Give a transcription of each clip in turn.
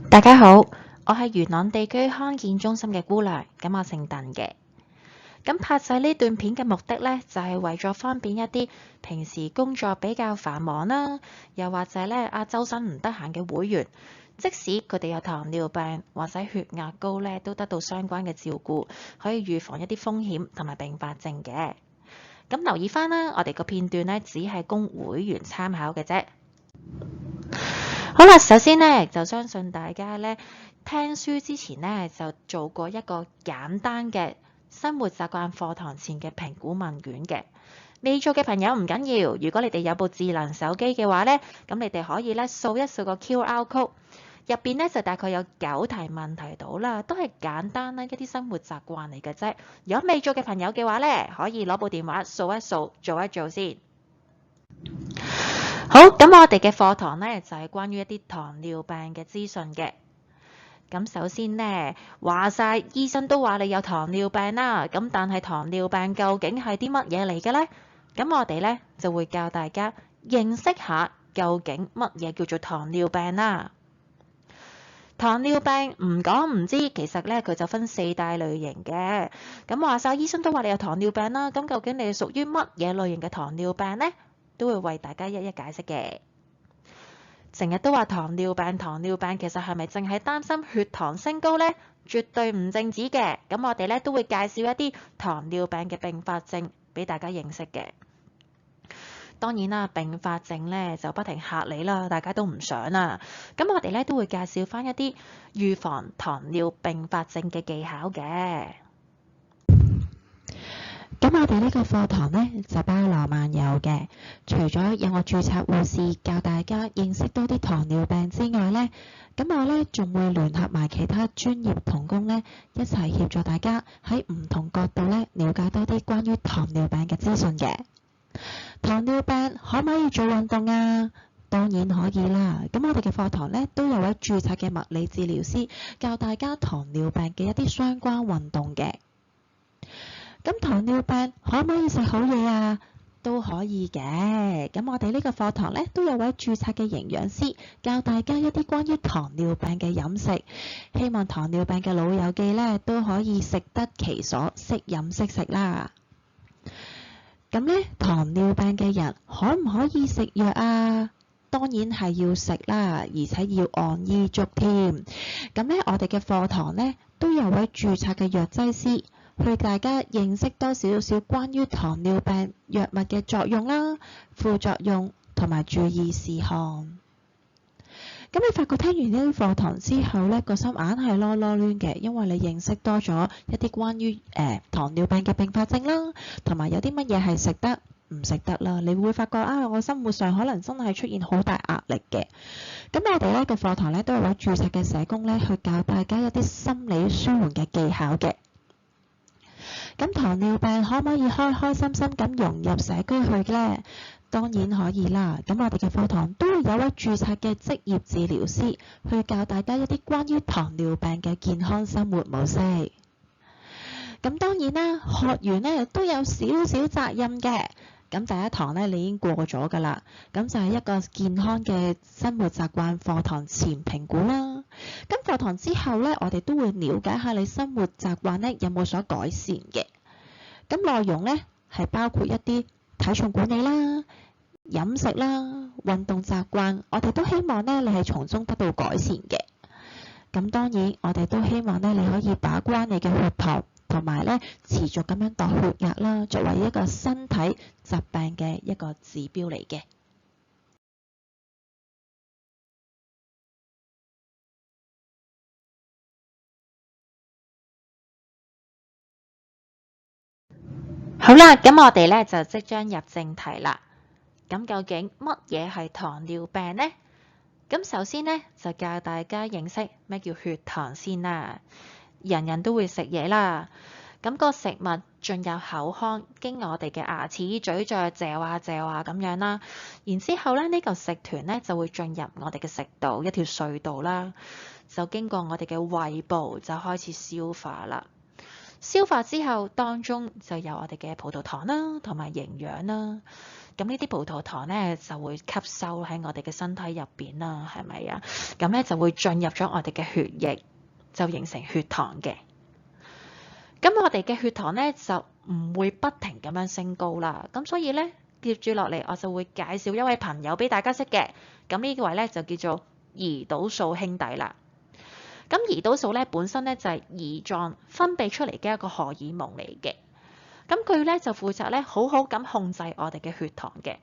大家好，我係元朗地區康健中心嘅姑娘，咁我姓鄧嘅。咁拍晒呢段片嘅目的呢，就係為咗方便一啲平時工作比較繁忙啦，又或者呢周身唔得閒嘅會員，即使佢哋有糖尿病或者血壓高呢，都得到相關嘅照顧，可以預防一啲風險同埋併發症嘅。咁留意翻啦，我哋個片段呢，只係供會員參考嘅啫。好啦，首先呢，就相信大家呢，聽書之前呢，就做過一個簡單嘅生活習慣課堂前嘅評估問卷嘅。未做嘅朋友唔緊要，如果你哋有部智能手機嘅話呢，咁你哋可以呢掃一掃個 QR code，入邊呢就大概有9題問題到啦，都係簡單啦一啲生活習慣嚟嘅啫。如果未做嘅朋友嘅話呢，可以攞部電話掃一掃，做一做先。好，咁我哋嘅課堂呢，就係關於一啲糖尿病嘅資訊嘅。咁首先呢，話晒醫生都話你有糖尿病啦，咁但係糖尿病究竟係啲乜嘢嚟嘅呢？咁我哋呢，就會教大家認識下究竟乜嘢叫做糖尿病啦。糖尿病唔講唔知，其實呢，佢就分4大類型嘅。咁話晒醫生都話你有糖尿病啦，咁究竟你係屬於乜嘢類型嘅糖尿病呢？都會為大家一一解釋嘅。成日都話糖尿病，其實係咪淨係擔心血糖升高呢？絕對唔淨止嘅。咁我哋呢都會介紹一啲糖尿病嘅併發症俾大家認識嘅。當然啦，併發症呢就不停嚇你啦，大家都唔想啦。咁我哋呢都會介紹翻一啲預防糖尿併發症嘅技巧嘅。咁我哋呢個課堂呢，就包羅萬有嘅，除咗有我註冊護士教大家認識多啲糖尿病之外呢，咁我呢仲會聯合埋其他專業同工呢，一齊協助大家喺唔同角度呢，了解多啲關於糖尿病嘅資訊嘅。糖尿病可唔可以做運動啊？當然可以啦。咁我哋嘅課堂呢，都有位註冊嘅物理治療師教大家糖尿病嘅一啲相關運動嘅。咁糖尿病可唔可以食好嘢啊？都可以嘅。咁我哋呢個課堂呢，都有位註冊嘅營養師教大家一啲關於糖尿病嘅飲食，希望糖尿病嘅老友記呢，都可以食得其所，識飲識食啦。咁呢，糖尿病嘅人可唔可以食藥啊？當然係要食啦，而且要按醫囑添。咁呢，我哋嘅課堂呢，都有位註冊嘅藥劑師，去大家認識多少少關於糖尿病藥物嘅作用啦、副作用同埋注意事項。咁你發覺聽完呢啲課堂之後呢，個心硬係囉囉攣嘅，因為你認識多咗一啲關於糖尿病嘅併發症啦，同埋有啲乜嘢係食得唔食得啦，你會發覺我生活上可能真係出現好大壓力嘅。咁我哋呢個課堂呢，都有位註冊嘅社工呢，去教大家一啲心理舒緩嘅技巧嘅。咁糖尿病可唔可以開開心心咁融入社區去呢？當然可以啦。咁我哋嘅課堂都會有位註冊嘅職業治療師去教大家一啲關於糖尿病嘅健康生活模式。咁當然啦，學員呢都有少少責任嘅。咁第一堂呢，你已經過咗㗎啦。咁就係一個健康嘅生活習慣課堂前評估啦。咁課堂之後呢，我哋都會了解下你生活習慣呢有冇所改善嘅。咁內容呢係包括一啲體重管理啦、飲食啦、運動習慣，我哋都希望呢你係從中得到改善嘅。咁當然，我哋都希望呢你可以把關你嘅血糖，同埋呢持續咁樣度血壓啦，作為一個身體疾病嘅一個指標嚟嘅。好啦，咁我哋呢就即將入正題啦。咁究竟乜嘢係糖尿病呢？咁首先呢，就教大家認識咩叫血糖先啦。人人都會食嘢啦，咁個食物進入口腔，經我哋嘅牙齒、嘴嚼嚼下咁樣啦。然之後呢，呢個食團呢就會進入我哋嘅食道，一條隧道啦，就經過我哋嘅胃部就開始消化啦。消化之後，當中就有我哋嘅葡萄糖啦，同埋營養啦。咁呢啲葡萄糖咧就會吸收喺我哋嘅身體入邊啦，係咪啊？咁咧就會進入咗我哋嘅血液，就形成血糖嘅。咁我哋嘅血糖咧就唔會不停咁樣升高啦。咁所以咧接住落嚟，我就會介紹一位朋友俾大家識嘅。咁呢位咧就叫做胰島素兄弟啦。咁胰島素咧本身咧就係胰臟分泌出嚟嘅一個荷爾蒙嚟嘅。咁佢咧就負責咧好好咁控制我哋嘅血糖嘅。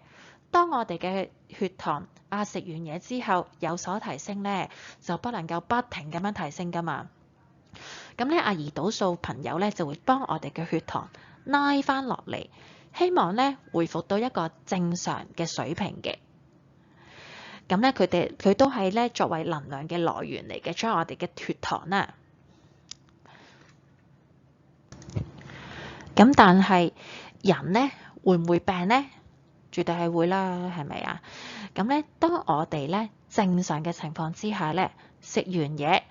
當我哋嘅血糖食完嘢之後有所提升咧，就不能夠不停咁樣提升噶嘛。咁咧胰島素朋友咧就會幫我哋嘅血糖拉翻落嚟，希望咧恢復到一個正常嘅水平嘅。咁咧佢都係咧作為能量嘅來源嚟嘅，將我哋嘅血糖啦。咁但係人咧會唔會病咧？絕對係會啦，係咪啊？咁咧，當我哋咧正常嘅情況之下咧，食完嘢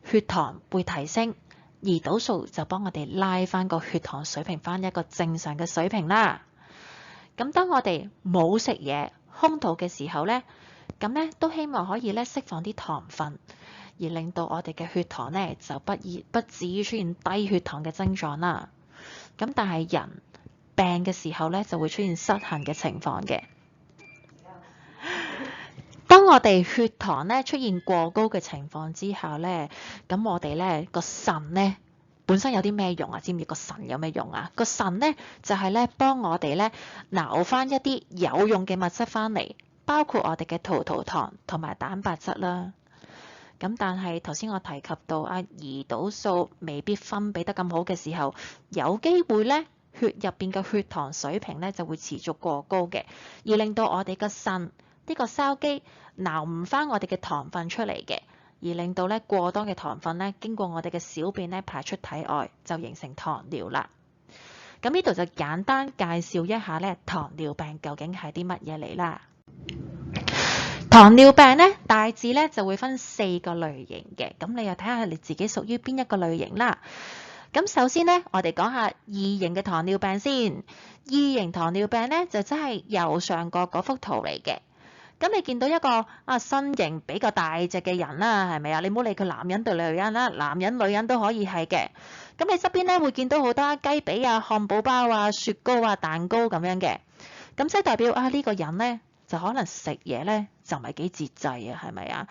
血糖會提升，胰島素就幫我哋拉翻個血糖水平翻一個正常嘅水平啦。咁當我哋冇食嘢空肚嘅時候咧，咁咧都希望可以咧釋放啲糖分，而令到我哋嘅血糖咧就不至於出現低血糖嘅症狀啦。咁但係人病嘅時候咧就會出現失衡嘅情況嘅。當我哋血糖咧出現過高嘅情況之下咧，咁我哋咧個腎咧本身有啲咩用啊？知唔知個腎有咩用啊？個腎咧就係咧幫我哋咧撈翻一啲有用嘅物質翻嚟，包括我哋嘅葡萄糖同埋蛋白質啦。咁但係頭先我提及到胰島素未必分泌得咁好嘅時候，有機會咧血入邊嘅血糖水平咧就會持續過高嘅，而令到我哋嘅腎呢個筲箕撈唔翻我哋嘅糖分出嚟嘅，而令到咧過多嘅糖分咧經過我哋嘅小便咧排出體外，就形成糖尿啦。咁呢度就簡單介紹一下咧糖尿病究竟係啲乜嘢嚟啦。糖尿病咧大致咧就會分4個類型嘅，咁你又睇下你自己屬於邊一個類型啦。咁首先咧，我哋講下2型嘅糖尿病先。2型糖尿病咧就真係右上角嗰幅圖嚟嘅。咁你見到一個身形比較大隻嘅人啦，係咪啊？你唔好理佢男人對女人啦，男人女人都可以係嘅。咁你側邊咧會見到好多雞髀啊、漢堡包啊、雪糕啊、蛋糕咁樣嘅。咁即係代表呢個人咧就可能食嘢咧就唔係幾節制啊，係咪啊？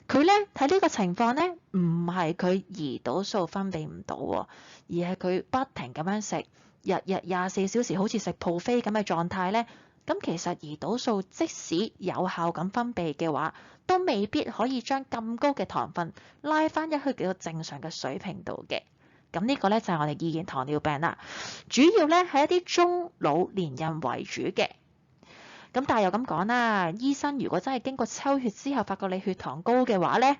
佢咧睇呢個情況咧，唔係佢胰島素分泌唔到喎，而係佢不停咁樣食，日日24小時好似食 buffet 咁嘅狀態咧。咁其實胰島素即使有效咁分泌嘅話，都未必可以將咁高嘅糖分拉翻一去幾個正常嘅水平度嘅。咁呢個咧就係我哋2型糖尿病啦，主要咧係一啲中老年人為主嘅。咁但係又咁講啦，醫生如果真係經過抽血之後發覺你血糖高嘅話咧，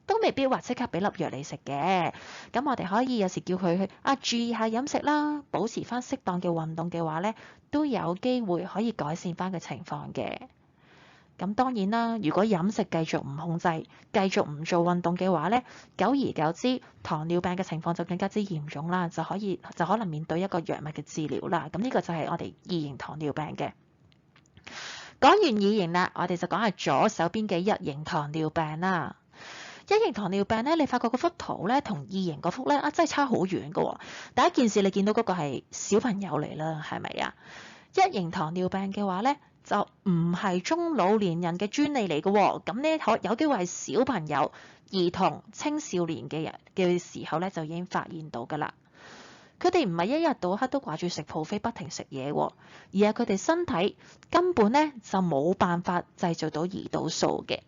都未必話即刻俾粒藥你食嘅。咁我哋可以有時叫佢去注意下飲食啦，保持翻適當嘅運動嘅話咧，都有機會可以改善翻嘅情況嘅。咁當然啦，如果飲食繼續唔控制，繼續唔做運動嘅話咧，久而久之糖尿病嘅情況就更加之嚴重啦，就可能面對一個藥物嘅治療啦。咁呢個就係我哋2型糖尿病嘅。講完2型啦，我哋就講下左手邊嘅1型糖尿病啦。1型糖尿病咧，你發覺嗰幅圖咧同2型嗰幅咧真係差好遠㗎喎。第一件事你見到嗰個係小朋友嚟啦，係咪啊？1型糖尿病嘅話咧，就唔係中老年人嘅專利嚟㗎喎。咁咧有機會係小朋友、兒童、青少年嘅人嘅時候咧就已經發現到㗎啦。佢哋唔係一日到黑都掛住食 buffet 不停食嘢喎，而係佢哋身體根本咧就冇辦法製造到胰島素嘅。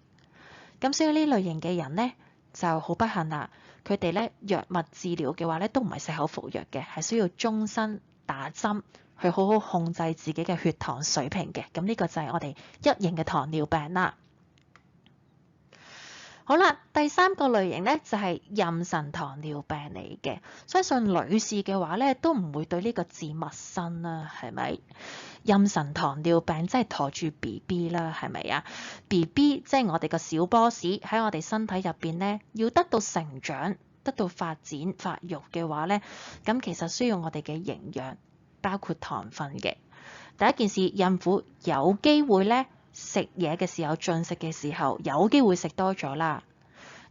咁所以呢類型嘅人咧就好不幸啦。佢哋咧藥物治療嘅話咧都唔係食口服藥嘅，係需要終身打針去好好控制自己嘅血糖水平嘅。咁呢個就係我哋1型嘅糖尿病啦。好啦，第3個類型咧就係妊娠糖尿病嚟嘅。相信女士嘅話咧都唔會對呢個字陌生啦，係咪？妊娠糖尿病即係陀住 BB 啦，係咪啊？BB 即係我哋個小 boss 喺我哋身體入邊咧，要得到成長，得到發展發育嘅話咧，咁其實需要我哋嘅營養，包括糖分嘅。第一件事，孕婦有機會咧食嘢嘅時候，進食嘅時候有機會食多咗啦。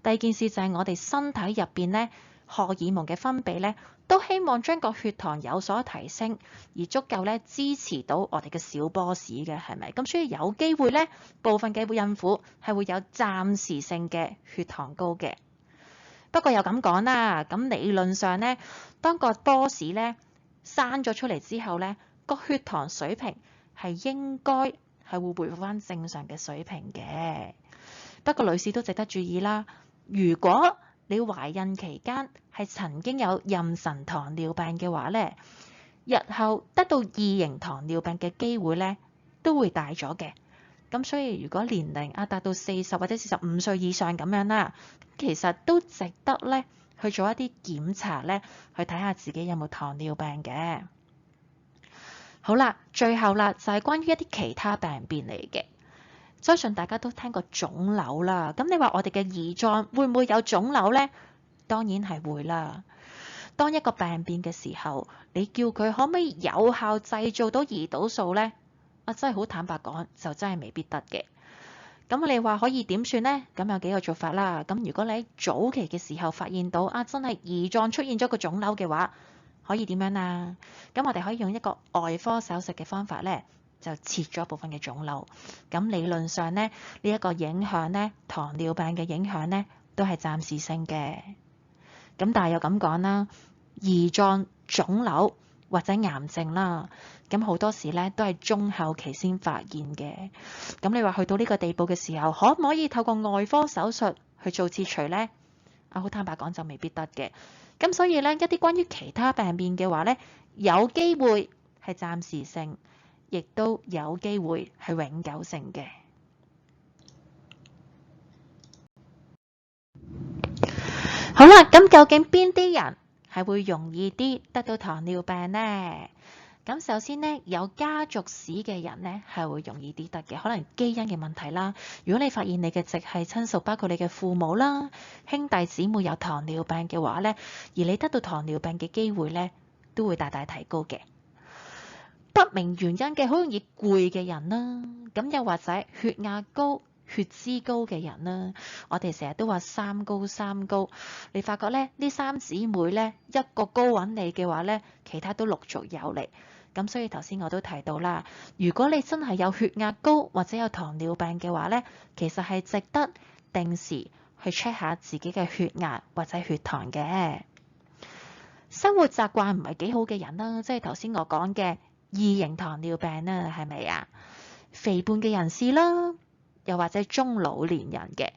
第二件事就係我哋身體入邊咧荷爾蒙嘅分泌咧，都希望將個血糖有所提升，而足夠咧支持到我哋嘅小波士嘅，係咪？咁所以有機會咧，部分嘅孕婦係會有暫時性嘅血糖高嘅。不過又咁講啦，咁理論上咧，當個波士咧生咗出嚟之後咧，個血糖水平係應該係會回復翻正常嘅水平嘅。不過女士都值得注意啦，如果你懷孕期間係曾經有妊娠糖尿病嘅話咧，日後得到二型糖尿病嘅機會咧都會大咗嘅。咁所以如果年齡達到40或者45歲以上咁樣啦，其實都值得咧去做一啲檢查咧，去睇下自己有冇糖尿病嘅。好啦，最後啦就係關於一啲其他病變嚟嘅。相信大家都聽過腫瘤啦，咁你話我哋嘅胰臟會唔會有腫瘤呢？當然係會啦。當一個病變嘅時候，你叫佢可唔可以有效製造到胰島素呢？真係好坦白講，就真係未必得嘅。咁你話可以點算呢？咁有幾個做法啦。咁如果你喺早期嘅時候發現到真係胰臟出現咗個腫瘤嘅話，可以點樣啊？咁我哋可以用一個外科手術嘅方法呢，就切咗部分嘅腫瘤。咁理論上呢，呢一個影響呢，糖尿病嘅影響呢，都係暫時性嘅。咁但係又咁講啦，胰臟腫瘤或者癌症啦，咁好多時咧都係中後期先發現嘅。咁你話去到呢個地步嘅時候，可唔可以透過外科手術去做切除呢？好坦白講就未必得嘅。咁所以咧，一啲關於其他病變嘅話咧，有機會係暫時性，亦都有機會係永久性嘅。好啦，咁究竟邊啲人係會容易啲得到糖尿病呢？咁首先呢，有家族史嘅人呢係會容易啲得嘅，可能基因嘅問題啦。如果你發現你嘅直系親屬，包括你嘅父母啦、兄弟姊妹有糖尿病嘅話呢，而你得到糖尿病嘅機會呢都會大大提高嘅。不明原因嘅好容易攰嘅人啦，咁又或者血壓高、血脂高嘅人啦，我哋成日都話三高三高，你發覺咧呢三姊妹咧一個高揾你嘅話咧，其他都陸續有嚟。咁所以頭先我都提到啦，如果你真係有血壓高或者有糖尿病嘅話咧，其實係值得定時去 check 下自己嘅血壓或者血糖嘅。生活習慣唔係幾好嘅人啦，即係頭先我講嘅二型糖尿病啦，係咪啊？肥胖嘅人士啦，又或者中老年人嘅。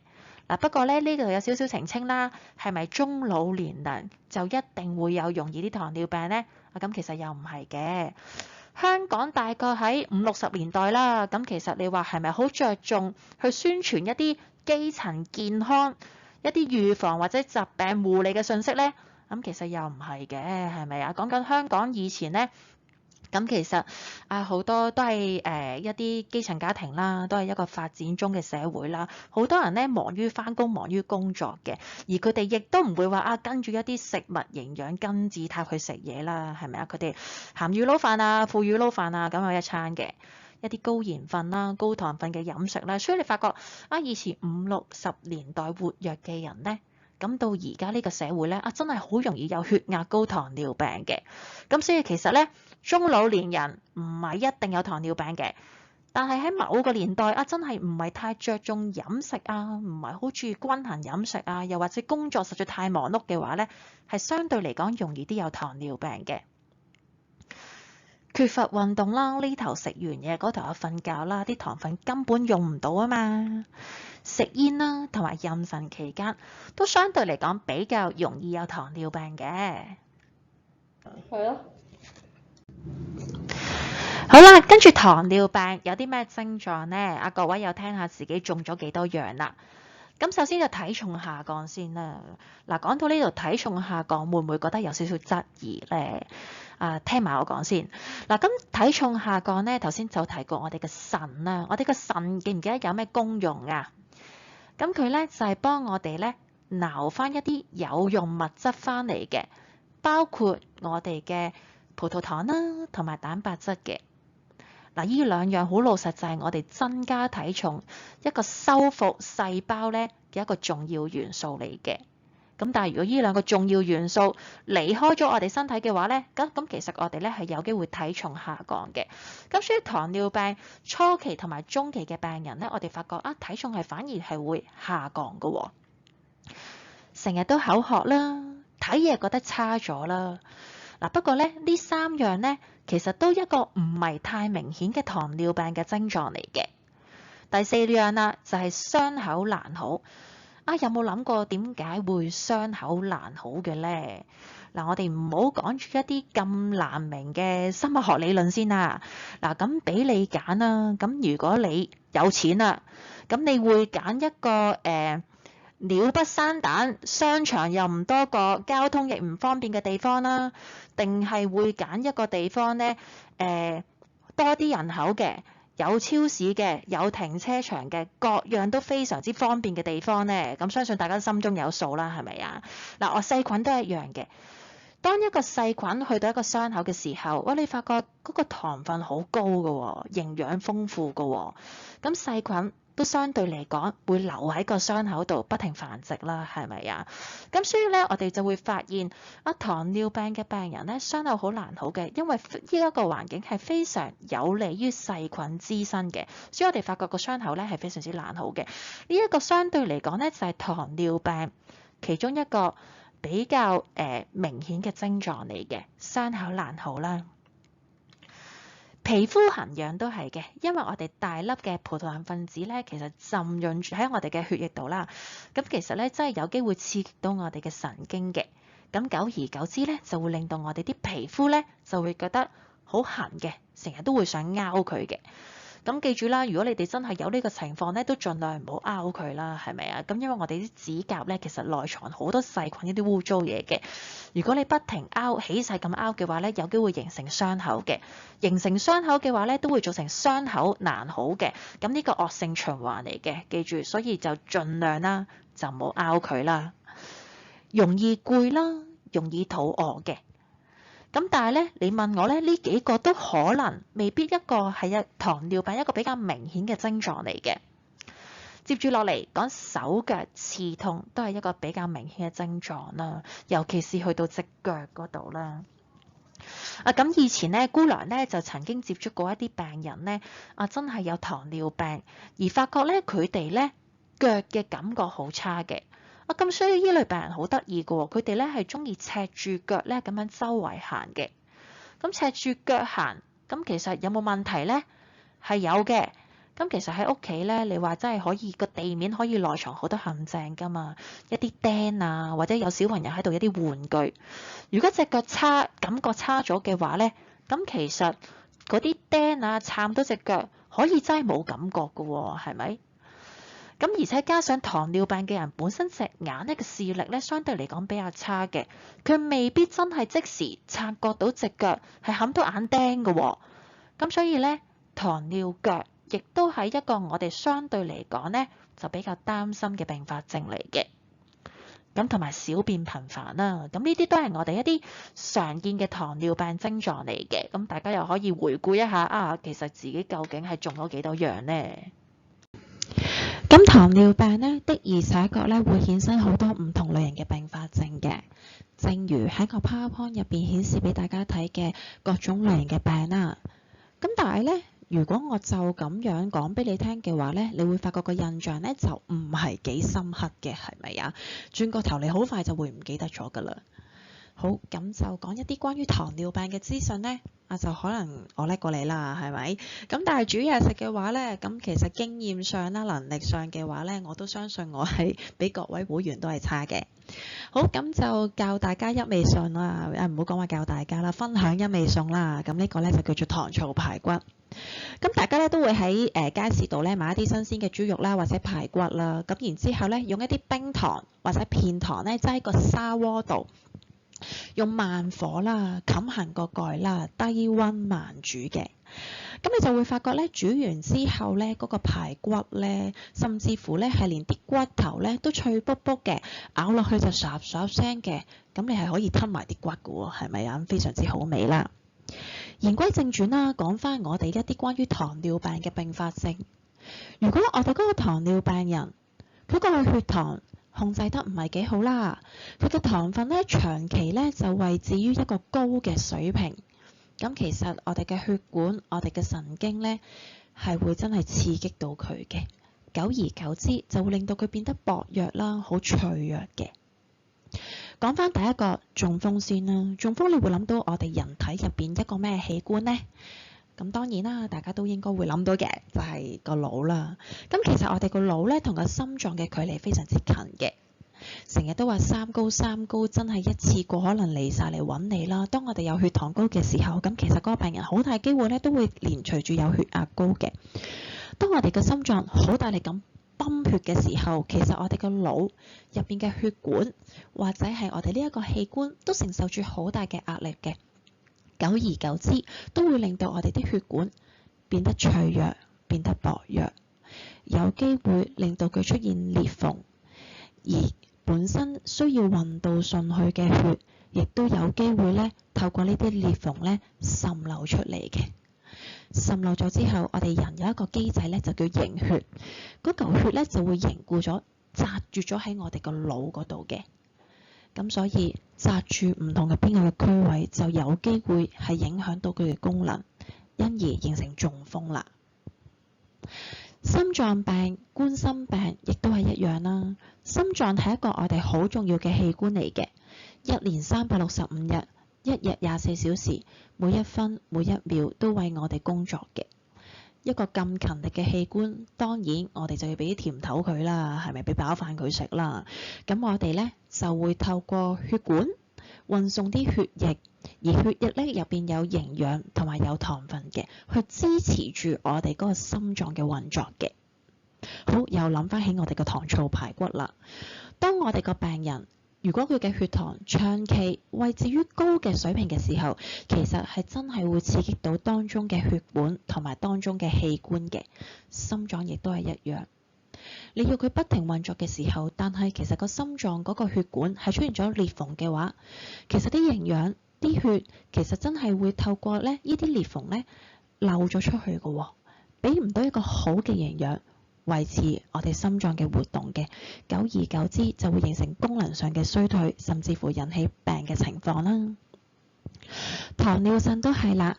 不過咧呢度有少少澄清啦，係咪中老年人就一定會有容易啲糖尿病呢？咁其實又唔係嘅。香港大概喺50-60年代啦，咁其實你話係咪好着重去宣傳一啲基層健康、一啲預防或者疾病護理嘅信息呢？咁其實又唔係嘅，係咪啊？講緊香港以前呢。咁其實好多都係一啲基層家庭啦，都係一個發展中嘅社會啦。好多人咧忙於返工、忙於工作嘅，而佢哋亦都唔會話跟住一啲食物營養金字塔去食嘢啦，係咪啊？佢哋鹹魚撈飯啊、腐乳撈飯啊咁有一餐嘅，一啲高鹽分啦、高糖分嘅飲食啦。所以你發覺以前50-60年代活躍嘅人咧，咁到而家呢個社會咧真係好容易有血壓高、糖尿病嘅。咁所以其實咧，中老年人唔係一定有糖尿病嘅，但係喺某個年代真係唔係太着重飲食唔係好注意均衡飲食又或者工作實在太忙碌嘅話咧，係相對嚟講容易啲有糖尿病嘅。缺乏運動啦，呢頭食完嘢嗰頭又瞓覺啦，啲糖分根本用唔到啊嘛。食煙啦，同埋妊娠期間都相對嚟講比較容易有糖尿病嘅。係咯。好啦，跟住糖尿病有啲咩症狀呢？各位又聽下自己中咗幾多樣啦。咁首先就體重下降先啦。講到呢度體重下降，會唔會覺得有少少質疑呢？聽埋我講先。咁體重下降呢，頭先就提過我哋嘅腎啦。我哋嘅腎記唔記得有咩功用啊？咁佢咧就係幫我哋咧撈翻一啲有用物質翻嚟嘅，包括我哋嘅葡萄糖啦，同埋蛋白質嘅。嗱，呢兩樣好老實就係我哋增加體重一個修復細胞咧嘅一個重要元素嚟嘅。咁但係如果呢兩個重要元素離開咗我哋身體嘅話咧，咁其實我哋咧係有機會體重下降嘅。咁所以糖尿病初期同埋中期嘅病人咧，我哋發覺啊，體重係反而係會下降嘅喎。成日都口渴啦，睇嘢覺得差咗啦。嗱，不過咧呢三樣咧，其實都一個唔係太明顯嘅糖尿病嘅症狀嚟嘅。第四樣啦，就係傷口難好。啊，有冇諗過點解會傷口難好嘅咧？嗱，我哋唔好講住一啲咁難明嘅生物學理論先啦。嗱，咁俾你揀啦。咁如果你有錢啦，咁你會揀一個鳥不生蛋、商場又唔多個、交通亦唔方便嘅地方啦，定係會揀一個地方咧？多啲人口嘅，有超市嘅，有停車場嘅，各樣都非常之方便嘅地方咧。咁相信大家心中有數啦，係咪啊？嗱，我細菌都係一樣嘅。當一個細菌去到一個傷口嘅時候，哇！你發覺嗰個糖分好高嘅喎，營養豐富嘅喎，咁細菌都相對嚟講會留喺個傷口度不停繁殖啦，係咪啊？咁所以咧，我哋就會發現啊，糖尿病嘅病人咧，傷口好難好嘅，因為呢一個環境係非常有利於細菌滋生嘅，所以我哋發覺個傷口咧係非常之難好嘅。呢一個相對嚟講咧，就係糖尿病其中一個比較明顯嘅症狀嚟嘅，傷口難好啦。皮膚痕癢都係嘅，因為我哋大粒嘅葡萄糖分子咧，其實浸潤住喺我哋嘅血液度啦。咁其實咧，真係有機會刺激到我哋嘅神經嘅。咁久而久之咧，就會令到我哋啲皮膚咧就會覺得好痕嘅，成日都會想拗佢嘅。咁記住啦，如果你哋真係有呢個情況咧，都盡量唔好拗佢啦，係咪啊？咁因為我哋啲指甲咧，其實內藏好多細菌、一啲污糟嘢嘅。如果你不停拗、起勢咁拗嘅話咧，有機會形成傷口嘅。形成傷口嘅話咧，都會造成傷口難好嘅。咁呢個惡性循環嚟嘅，記住，所以就盡量啦，就唔好拗佢啦。容易攰啦，容易肚餓嘅。咁但係咧，你問我咧，呢幾個都可能未必一個係糖尿病一個比較明顯嘅症狀嚟嘅。接住落嚟講手腳刺痛都係一個比較明顯嘅症狀啦，尤其是去到隻腳嗰度啦。咁以前咧，姑娘咧就曾經接觸過一啲病人咧，真係有糖尿病，而發覺咧佢哋咧腳嘅感覺好差嘅。咁所以呢類病人好得意嘅喎，佢哋咧係中意赤住腳咧咁樣周圍行嘅。咁赤住腳行，咁其實有冇問題咧？係有嘅。咁其實喺屋企咧，你話真係可以個地面可以內藏好多陷阱㗎嘛，一啲釘啊，或者有小朋友喺度一啲玩具。如果隻腳差，感覺差咗嘅話咧，咁其實嗰啲釘啊，撐到隻腳可以真係冇感覺㗎喎，係咪？咁而且加上糖尿病嘅人本身隻眼咧嘅視力咧相對嚟講比較差嘅，佢未必真係即時察覺到隻腳係冚到眼釘嘅喎。咁所以咧，糖尿腳亦都係一個我哋相對嚟講咧就比較擔心嘅併發症嚟嘅。咁同埋小便頻繁啦，咁呢啲都係我哋一啲常見嘅糖尿病症狀嚟嘅。咁大家又可以回顧一下其實自己究竟係中咗幾多樣咧？咁糖尿病咧的而且確咧會衍生好多唔同類型嘅併發症嘅，正如喺個 PowerPoint 入邊顯示俾大家睇嘅各種類型嘅病啦。咁但係咧，如果我就咁樣講俾你聽嘅話咧，你會發覺個印象咧就唔係幾深刻嘅，係咪啊？轉個頭你好快就會唔記得咗㗎啦。好，咁就講一啲關於糖尿病嘅資訊咧，就可能我叻過你啦，係咪？咁但係煮嘢食嘅話咧，咁其實經驗上啦、能力上嘅話咧，我都相信我係比各位會員都係差嘅。好，咁就教大家一味餸啦，唔好講話教大家啦，分享一味餸啦。咁呢個咧就叫做糖醋排骨。咁大家咧都會喺街市度咧買一啲新鮮嘅豬肉啦，或者排骨啦。咁然之後咧用一啲冰糖或者片糖咧擠喺個砂鍋度。用慢火啦，冚行個蓋啦，低溫慢煮嘅。咁你就會發覺咧，煮完之後咧，嗰個排骨咧，甚至乎咧係連啲骨頭咧都脆卜卜嘅，咬落去就唰唰聲嘅。咁你係可以吞埋啲骨嘅喎，係咪啊？非常之好味啦。言歸正傳啦，講翻我哋一啲關於糖尿病嘅併發症。如果我哋嗰個糖尿病人，佢個血糖控制得唔係幾好啦，佢嘅糖分咧長期咧就位置於一個高嘅水平，咁其實我哋嘅血管、我哋嘅神經咧係會真係刺激到佢嘅，久而久之就會令到佢變得薄弱啦，好脆弱嘅。講翻第一個中風先啦，中風你會諗到我哋人體入邊一個咩器官呢？咁當然啦，大家都應該會諗到嘅，就係個腦啦。咁其實我哋個腦咧同個心臟嘅距離非常之近嘅，成日都話三高，真係一次過可能嚟晒嚟揾你啦。當我哋有血糖高嘅時候，咁其實嗰個病人好大機會咧都會連隨住有血壓高嘅。當我哋嘅心臟好大力咁泵血嘅時候，其實我哋個腦入邊嘅血管或者係我哋呢一個器官都承受住好大嘅壓力嘅。久而久之，都會令到我哋啲血管變得脆弱、變得薄弱，有機會令到佢出現裂縫，而本身需要運到順去嘅血，亦都有機會咧透過呢啲裂縫咧滲漏出嚟嘅。滲漏咗之後，我哋人有一個機制咧就叫凝血，嗰嚿血咧就會凝固咗，紮住咗喺我哋個腦嗰度嘅。咁所以紮住唔同嘅邊個嘅區位，就有機會係影響到佢嘅功能，因而形成中風啦。心臟病、冠心病亦都係一樣啦。心臟係一個我哋好重要嘅器官嚟嘅，一年365日，一日24小時，每一分每一秒都為我哋工作嘅。一個咁勤力嘅器官，當然我哋就要俾啲甜頭佢啦，係咪俾飽飯佢食啦？咁我哋咧就會透過血管運送啲血液，而血液咧入邊有營養同埋有糖分嘅，去支持住我哋嗰個心臟嘅運作嘅。好，又諗翻起我哋個糖醋排骨啦。當我哋個病人如果佢嘅血糖長期位置於高嘅水平嘅時候，其實係真係會刺激到當中嘅血管同埋當中嘅器官嘅，心臟亦都係一樣。你要佢不停運作嘅時候，但係其實個心臟嗰個血管係出現咗裂縫嘅話，其實啲營養、啲血其實真係會透過呢啲裂縫呢漏咗出去嘅喎，俾唔到一個好嘅營養維持我哋心臟嘅活動嘅，久而久之就會形成功能上嘅衰退，甚至乎引起病嘅情況啦。糖尿腎都係啦，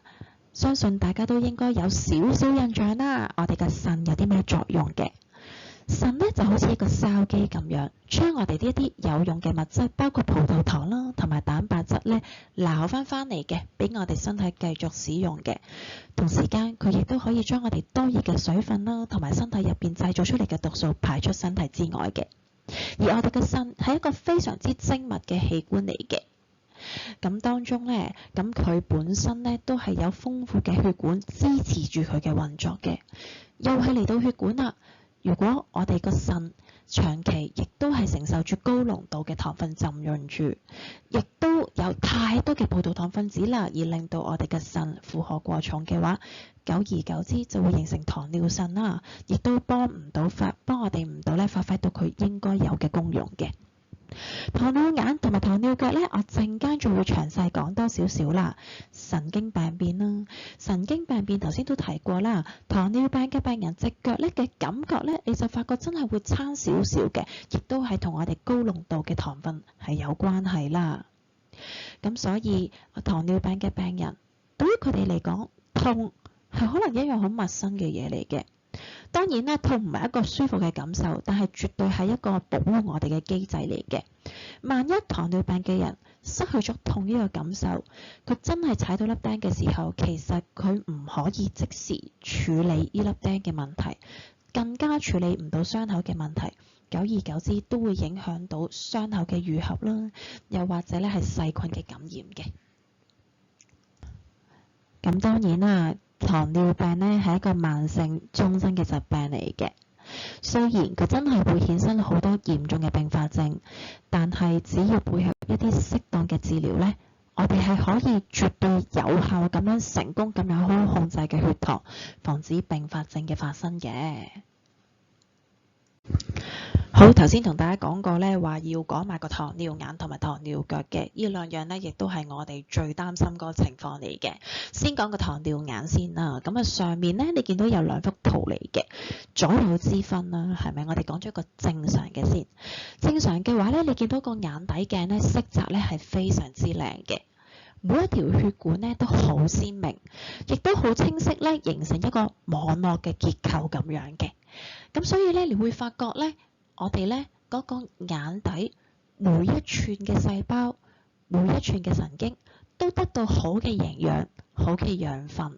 相信大家都應該有少少印象啦。我哋嘅腎有啲咩作用嘅？腎咧就好似一個筲箕咁樣，將我哋呢一啲有用嘅物質，包括葡萄糖啦同埋蛋白質咧，撈翻嚟嘅，俾我哋身體繼續使用嘅。同時間佢亦都可以將我哋多餘嘅水分啦，同埋身體入邊製造出嚟嘅毒素排出身體之外嘅。而我哋嘅腎係一個非常之精密嘅器官嚟嘅。咁當中咧，咁佢本身咧都係有豐富嘅血管支持住佢嘅運作嘅。又係嚟到血管啦。如果我哋個腎長期亦都係承受住高濃度嘅糖分浸潤住，亦都有太多嘅葡萄糖分子啦，而令到我哋嘅腎負荷過重嘅話，久而久之就會形成糖尿腎啦，亦都幫我哋唔到咧發揮到佢應該有嘅功用嘅。糖尿眼同埋糖尿腳咧，我陣間仲會詳細講多少少啦。神經病變啦，神經病變頭先都提過啦。糖尿病嘅病人隻腳咧嘅感覺咧，你就發覺真係會差少少嘅，亦都係同我哋高濃度嘅糖分係有關係啦。咁所以糖尿病嘅病人對於佢哋嚟講，痛係可能一樣好陌生嘅嘢嚟嘅。當然啦，痛唔係一個舒服嘅感受，但係絕對係一個保護我哋嘅機制嚟嘅。萬一糖尿病嘅人失去咗痛呢個感受，佢真係踩到粒釘嘅時候，其實佢唔可以即時處理呢粒釘嘅問題，更加處理唔到傷口嘅問題，久而久之都會影響到傷口嘅愈合啦，又或者咧係細菌嘅感染嘅。咁當然啦，糖尿病咧係一個慢性終身嘅疾病嚟嘅。雖然佢真係會衍生好多嚴重嘅併發症，但係只要配合一啲適當嘅治療咧，我哋係可以絕對有效咁樣成功咁樣可以控制嘅血糖，防止併發症嘅發生嘅。好，頭先同大家講過咧，話要講埋個糖尿眼同埋糖尿腳嘅，呢兩樣咧亦都係我哋最擔心嗰個情況嚟嘅。先講個糖尿眼先啦，咁啊上面咧你見到有兩幅圖嚟嘅，左右之分啦，係咪？我哋講咗一個正常嘅先。正常嘅話咧，你見到個眼底鏡咧色澤咧係非常之靚嘅，每一條血管咧都好鮮明，亦都好清晰咧，形成一個網絡嘅結構咁樣嘅。咁所以咧，你會發覺咧，我哋咧嗰個眼底每一寸嘅細胞、每一寸嘅神經都得到好嘅營養、好嘅養分、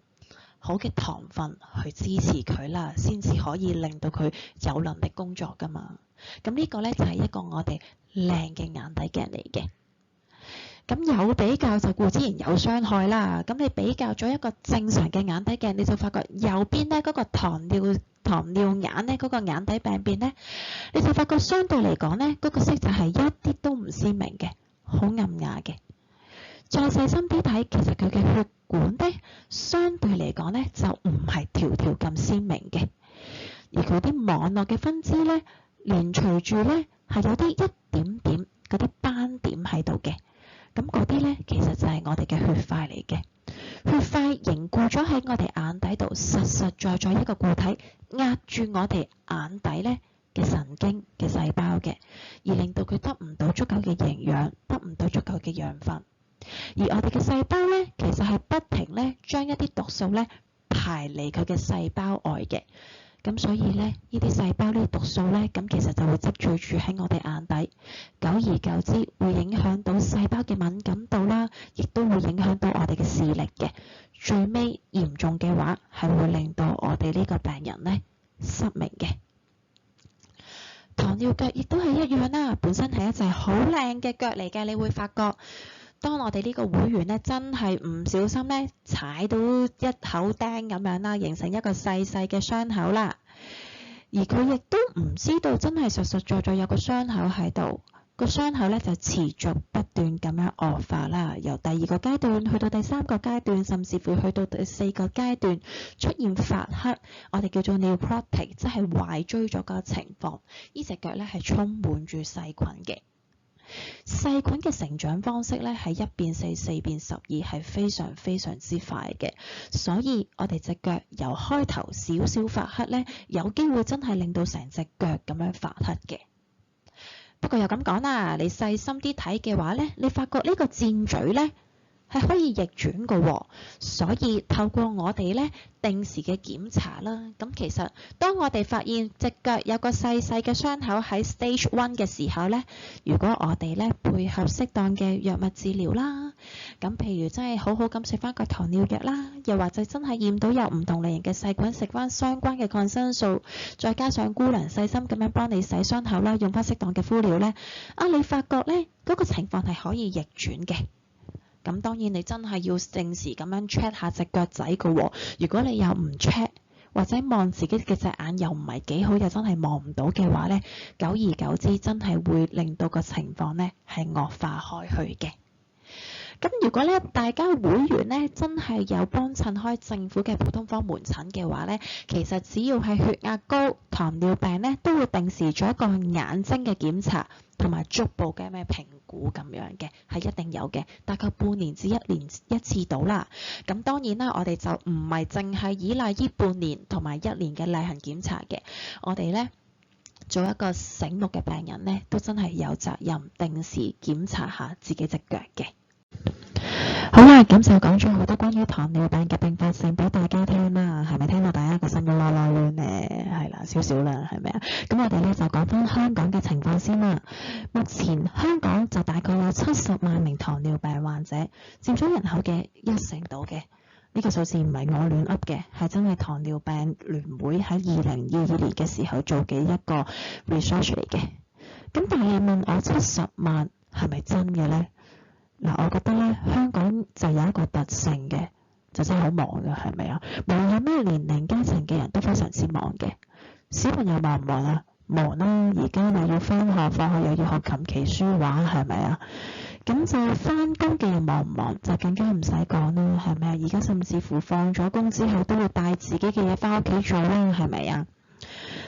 好嘅糖分去支持佢啦，先至可以令到佢有能力工作㗎嘛。咁呢個咧就係一個我哋靚嘅眼底鏡嚟嘅。咁有比較就固然有傷害啦。咁你比較咗一個正常嘅眼底鏡，你就發覺右邊咧嗰個糖尿眼咧嗰個眼底病變咧，你就發覺相對嚟講咧嗰個色澤係一啲都唔鮮明嘅，好暗啞嘅。再細心啲睇，其實佢嘅血管咧相對嚟講咧就唔係條條咁鮮明嘅，而佢啲網絡嘅分支咧連隨住咧係有啲一點點嗰啲斑點喺度嘅。咁嗰啲咧，其實就係我哋嘅血塊嚟嘅。血塊凝固咗喺我哋眼底度，實實在在一個固體，壓住我哋眼底咧嘅神經嘅細胞嘅，而令到佢得唔到足夠嘅營養，得唔到足夠嘅養分。而我哋嘅細胞咧，其實係不停咧將一啲毒素咧排離佢嘅細胞外嘅。咁所以咧，呢啲細胞呢啲毒素咧，咁其實就會積聚住喺我哋眼底，久而久之會影響到細胞嘅敏感度啦，亦都會影響到我哋嘅視力嘅。最尾嚴重嘅話，係會令到我哋呢個病人咧失明嘅。糖尿腳亦都係一樣啦，本身係一隻好靚嘅腳嚟嘅，你會發覺。當我哋呢個會員咧真係唔小心咧踩到一口釘咁樣啦，形成一個細細嘅傷口啦。而佢亦都唔知道真係實實在在有個傷口喺度，個傷口咧就持續不斷咁樣惡化啦。由第二個階段去到第三個階段，甚至乎去到第四個階段出現發黑，我哋叫做 neoprotic， 即係壞疽咗個情況。呢隻腳咧係充滿住細菌嘅。細菌嘅成長方式咧係1變4、4變12，係非常非常之快嘅，所以我哋隻腳由開頭少少發黑咧，有機會真係令到成隻腳咁樣發黑嘅。不過又咁講啦，你細心啲睇嘅話咧，你發覺呢個箭嘴咧係可以逆轉嘅喎，所以透過我哋咧定時嘅檢查啦，咁其實當我哋發現隻腳有個細細嘅傷口喺 Stage 1嘅時候咧，如果我哋咧配合適當嘅藥物治療啦，咁譬如真係好好咁食翻個糖尿藥啦，又或者真係驗到有唔同類型嘅細菌，食翻相關嘅抗生素，再加上姑娘細心咁樣幫你洗傷口啦，用翻適當嘅敷料咧，你發覺咧嗰個情況係可以逆轉嘅。咁當然你真係要定時咁樣 check 下隻腳仔嘅喎。如果你又唔 check，或者望自己嘅隻眼又唔係幾好，又真係望唔到嘅話咧，久而久之真係會令到個情況咧係惡化開去嘅。咁如果咧大家會員咧真係有幫襯開政府嘅普通科門診嘅話咧，其實只要係血壓高、糖尿病咧，都會定時做一個眼睛嘅檢查同埋足部嘅咩評估咁樣嘅，係一定有嘅，大概半年至1年一次到啦。咁當然啦，我哋就唔係淨係依賴呢半年同埋1年嘅例行檢查嘅，我哋咧做一個醒目嘅病人咧，都真係有責任定時檢查下自己隻腳嘅。好啦，咁就講咗好多關於糖尿病嘅併發症俾大家聽啦，係咪聽到大家個心都囉囉攣咧？係啦，少少啦，係咪啊？咁我哋咧就講翻香港嘅情況先啦。目前香港就大概有70萬名糖尿病患者，佔咗人口嘅1成度嘅。呢個數字唔係我亂噏嘅，係真係糖尿病聯會喺2022年嘅時候做嘅一個 research 嚟嘅。咁但係你問我70萬係咪真嘅咧？嗱，我覺得咧，香港就有一個特性嘅，就真係好忙嘅，係咪啊？無論咩年齡階層嘅人都非常之忙嘅。小朋友忙唔忙啊？忙啦，而家又要返學，放學又要學琴棋書畫，係咪啊？咁就返工嘅人忙唔忙就更加唔使講啦，係咪啊？而家甚至乎放咗工之後都會帶自己嘅嘢返屋企做啦，係咪啊？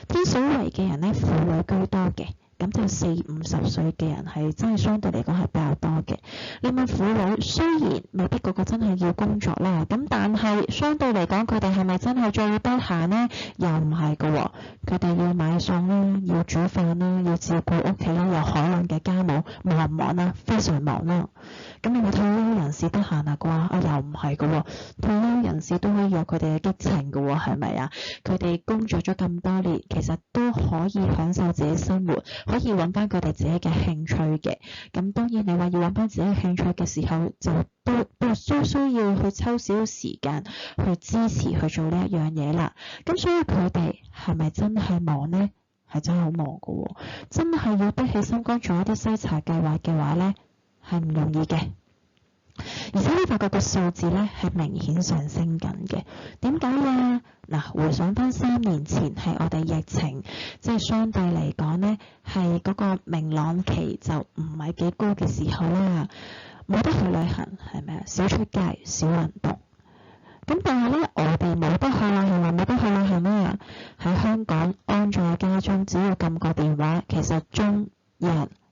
天水圍嘅人咧，婦女居多嘅。咁就40-50歲嘅人係真係相對嚟講係比較多嘅。你問婦女，雖然未必個個真係要工作啦，咁但係相對嚟講，佢哋係咪真係最得閒呢？又唔係㗎喎。佢哋要買餸啦，要煮飯啦，要照顧屋企啦，有海量嘅家務，忙唔忙啊？非常忙啦。咁你話退休人士得閒啊啩？又唔係㗎喎。退休人士都可以有佢哋嘅激情㗎喎，係咪啊？佢哋工作咗咁多年，其實都可以享受自己生活。可以揾翻佢哋自己嘅興趣嘅，咁當然你話要揾翻自己嘅興趣嘅時候，就都需要去抽少少時間去支持去做呢一樣嘢啦。咁所以佢哋係咪真係忙呢？係真係好忙㗎喎，真係要逼起心肝做一啲篩查計劃嘅話呢，係唔容易嘅。而且你發覺個數字咧係明顯上升緊嘅，點解啊？嗱，回想翻3年前係我哋疫情，即係相對嚟講咧係嗰個明朗期就唔係幾高嘅時候啦，冇得去旅行係咪啊？少出街，少運動。咁但係咧，我哋冇得去啦，係咪冇得去啦？係咩啊？喺香港安在家中，只要撳個電話，其實中日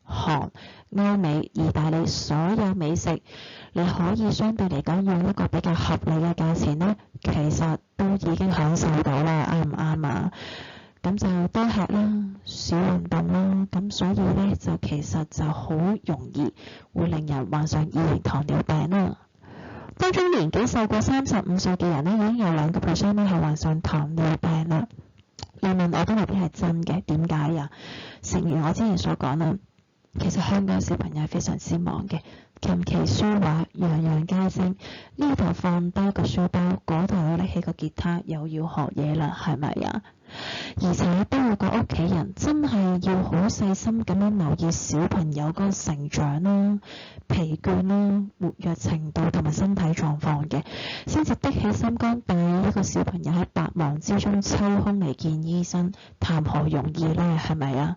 韓、歐美、意大利所有美食，你可以相對嚟講用一個比較合理嘅價錢咧，其實都已經享受到啦，啱唔啱啊？咁就多吃啦，少運動啦，咁所以咧就其實就好容易會令人患上二型糖尿病啦。當中年紀受過35歲嘅人咧，已經有2% 咧係患上糖尿病啦。你問我都未必係真嘅，點解啊？誠如我之前所講啦。其實香港小朋友係非常之忙嘅，琴棋書畫樣樣皆精，呢度放低個書包，嗰度又拎起個吉他，又要學嘢啦，係咪啊？而且都有個屋企人真係要好細心咁樣留意小朋友個成長啦、疲倦啦、活躍程度同埋身體狀況嘅，先至的起心肝帶一個小朋友喺百忙之中抽空嚟見醫生，談何容易呢？係咪啊？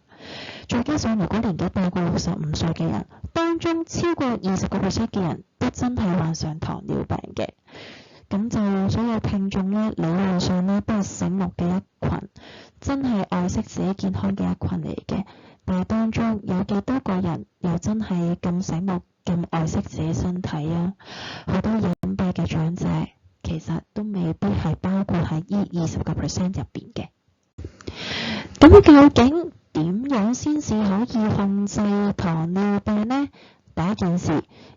再加上如果年紀大過65歲嘅人，當中超過20% 嘅人都真係患上糖尿病嘅，咁就所有聽眾咧，理論上咧都係醒目嘅一群，真係愛惜自己健康嘅一群嚟嘅。但係當中有幾多個人又真係咁醒目、咁愛惜自己身體啊？好多隱蔽嘅長者其實都未必係包括喺呢20% 入邊嘅。咁究竟點樣先至可以控制糖尿病呢？第一件事，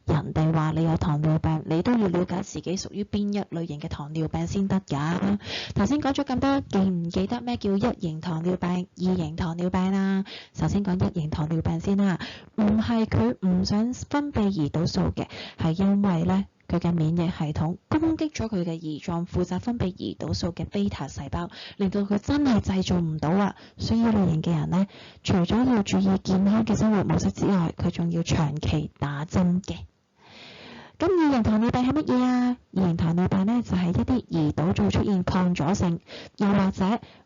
人哋話你有糖尿病，你都要了解自己屬於邊一類型嘅糖尿病先得㗎。頭先講咗咁多，記唔記得咩叫1型糖尿病、2型糖尿病啊？首先講1型糖尿病先啦，唔係佢唔想分泌胰島素嘅，係因為咧佢嘅免疫系統攻擊咗佢嘅胰臟負責分泌胰島素嘅 β 細胞，令到佢真係製造唔到啊！所以呢類型嘅人咧，除咗要注意健康嘅生活模式之外，佢仲要長期打針嘅。咁2型糖尿病係乜嘢啊？2型糖尿病咧就係一啲胰島素出現抗阻性，又或者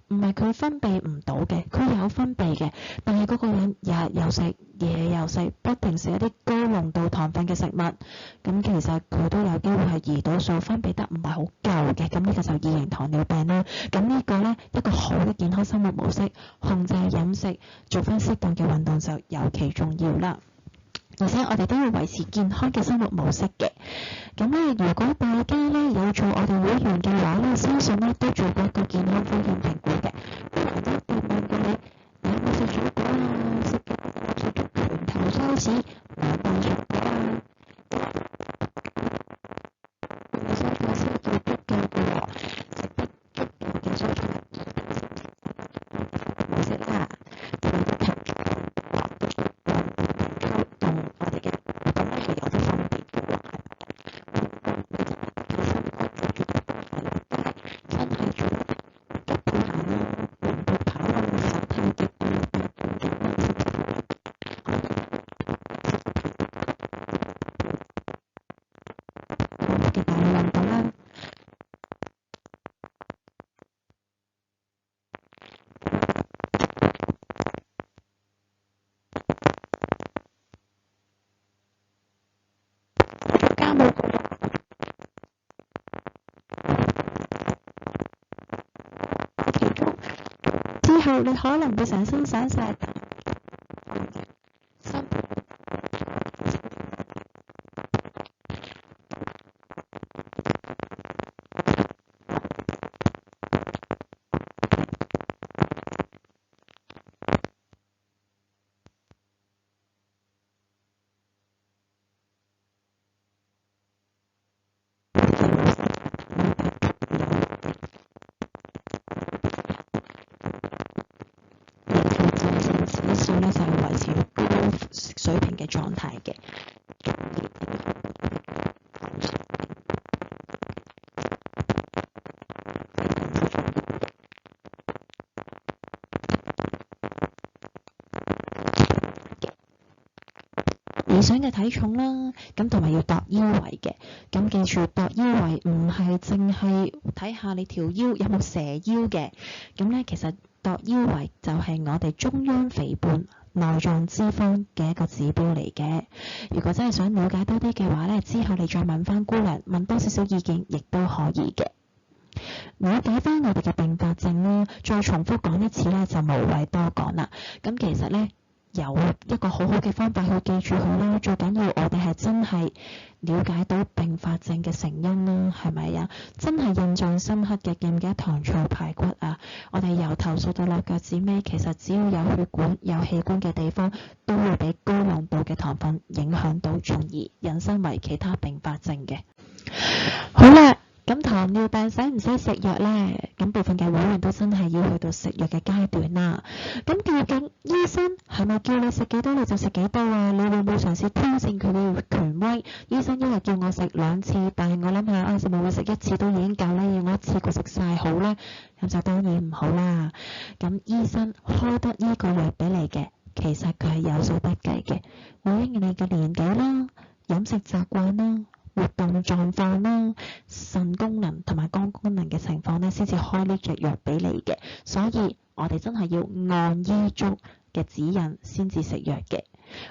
唔係佢分泌唔到嘅，佢有分泌嘅，但係嗰個人日又食，夜又食，不停食一啲高濃度糖分嘅食物，咁其實佢都有機會係胰島素分泌得唔係好夠嘅，咁呢個就2型糖尿病啦。咁呢個咧一個好嘅健康生活模式，控制飲食，做翻適當嘅運動就尤其重要啦。而且我哋都要維持健康嘅生活模式嘅。咁咧，如果大家咧有做我哋會員嘅話咧，相信咧都做過一個健康風險評估嘅。不如都會問過你有冇食水果啊？食足拳頭 size 兩磅水果啊？你蔬菜先要足夠嘅喎，食得足夠嘅蔬菜模式啦。同埋啲芹菜都需要同我哋嘅活動咧係有啲分別嘅喎，你真係嘅心肝做住個步係啦，但係真係做得急步行啦，緩步跑啦，手提極步啦，半徑啦，甚至乎可以你可能會成身散晒。少少咧就係維持高水平嘅狀態嘅。理想嘅體重啦，咁同埋要度腰圍嘅。咁記住度腰圍唔係淨係睇下你條腰有冇蛇腰嘅。咁咧其實度腰圍就係我哋中央肥胖內臟脂肪嘅一個指標嚟嘅。如果真係想了解多啲嘅話咧，之後你再問翻姑娘，問多少少意見亦都可以嘅。了解翻我哋嘅併發症啦，再重複講一次咧就無謂多講啦。咁其實咧有一個好好嘅方法去記住佢啦，最緊要我哋係真係了解到併發症嘅成因啦，係咪啊？真係印象深刻嘅，記唔記得糖醋排骨啊？我哋由頭數到落腳趾尾，其實只要有血管、有器官嘅地方，都會俾高濃度嘅糖分影響到，從而引申為其他併發症嘅。好啦。咁糖尿病使唔使食藥呢？咁部分嘅會員都真係要去到食藥嘅階段啦。咁究竟醫生係咪叫你食幾多你就食幾多啊？你會唔會嘗試挑戰佢嘅權威？醫生一日叫我食2次，但係我諗下會唔會食1次都已經夠啦？要我一次過食晒好呢？咁就當然唔好啦。咁醫生開得呢個藥俾你嘅，其實佢係有數得計嘅，會因你嘅年紀啦、飲食習慣啦、活動狀況啦、腎功能同埋肝功能嘅情況咧，先至開呢隻藥俾你嘅。所以我哋真係要按醫囑嘅指引先至食藥嘅。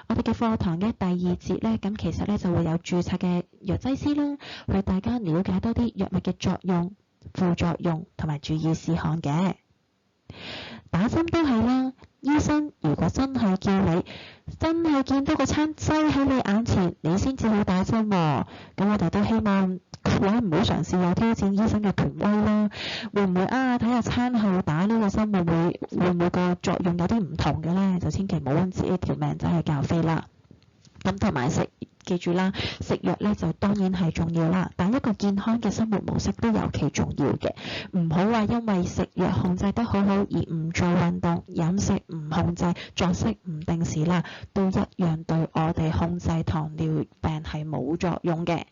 我哋嘅課堂嘅第2節咧，咁其實咧就會有註冊嘅藥劑師啦，為大家了解多啲藥物嘅作用、副作用同埋注意事項嘅。打針都係啦，醫生如果真係叫你真係見到個餐擠喺你眼前，你先至去打針喎。咁我哋都希望各位唔好嘗試有挑戰醫生嘅權威啦。會唔會睇下餐後打呢個針會唔會個作用有啲唔同嘅呢？就千祈唔好揾自己條命走去教飛啦。咁同埋記住啦，食藥咧就當然係重要啦，但一個健康嘅生活模式都尤其重要嘅。唔好話因為食藥控制得好好而唔做運動、飲食唔控制、作息唔定時啦，都一樣對我哋控制糖尿病係冇作用嘅。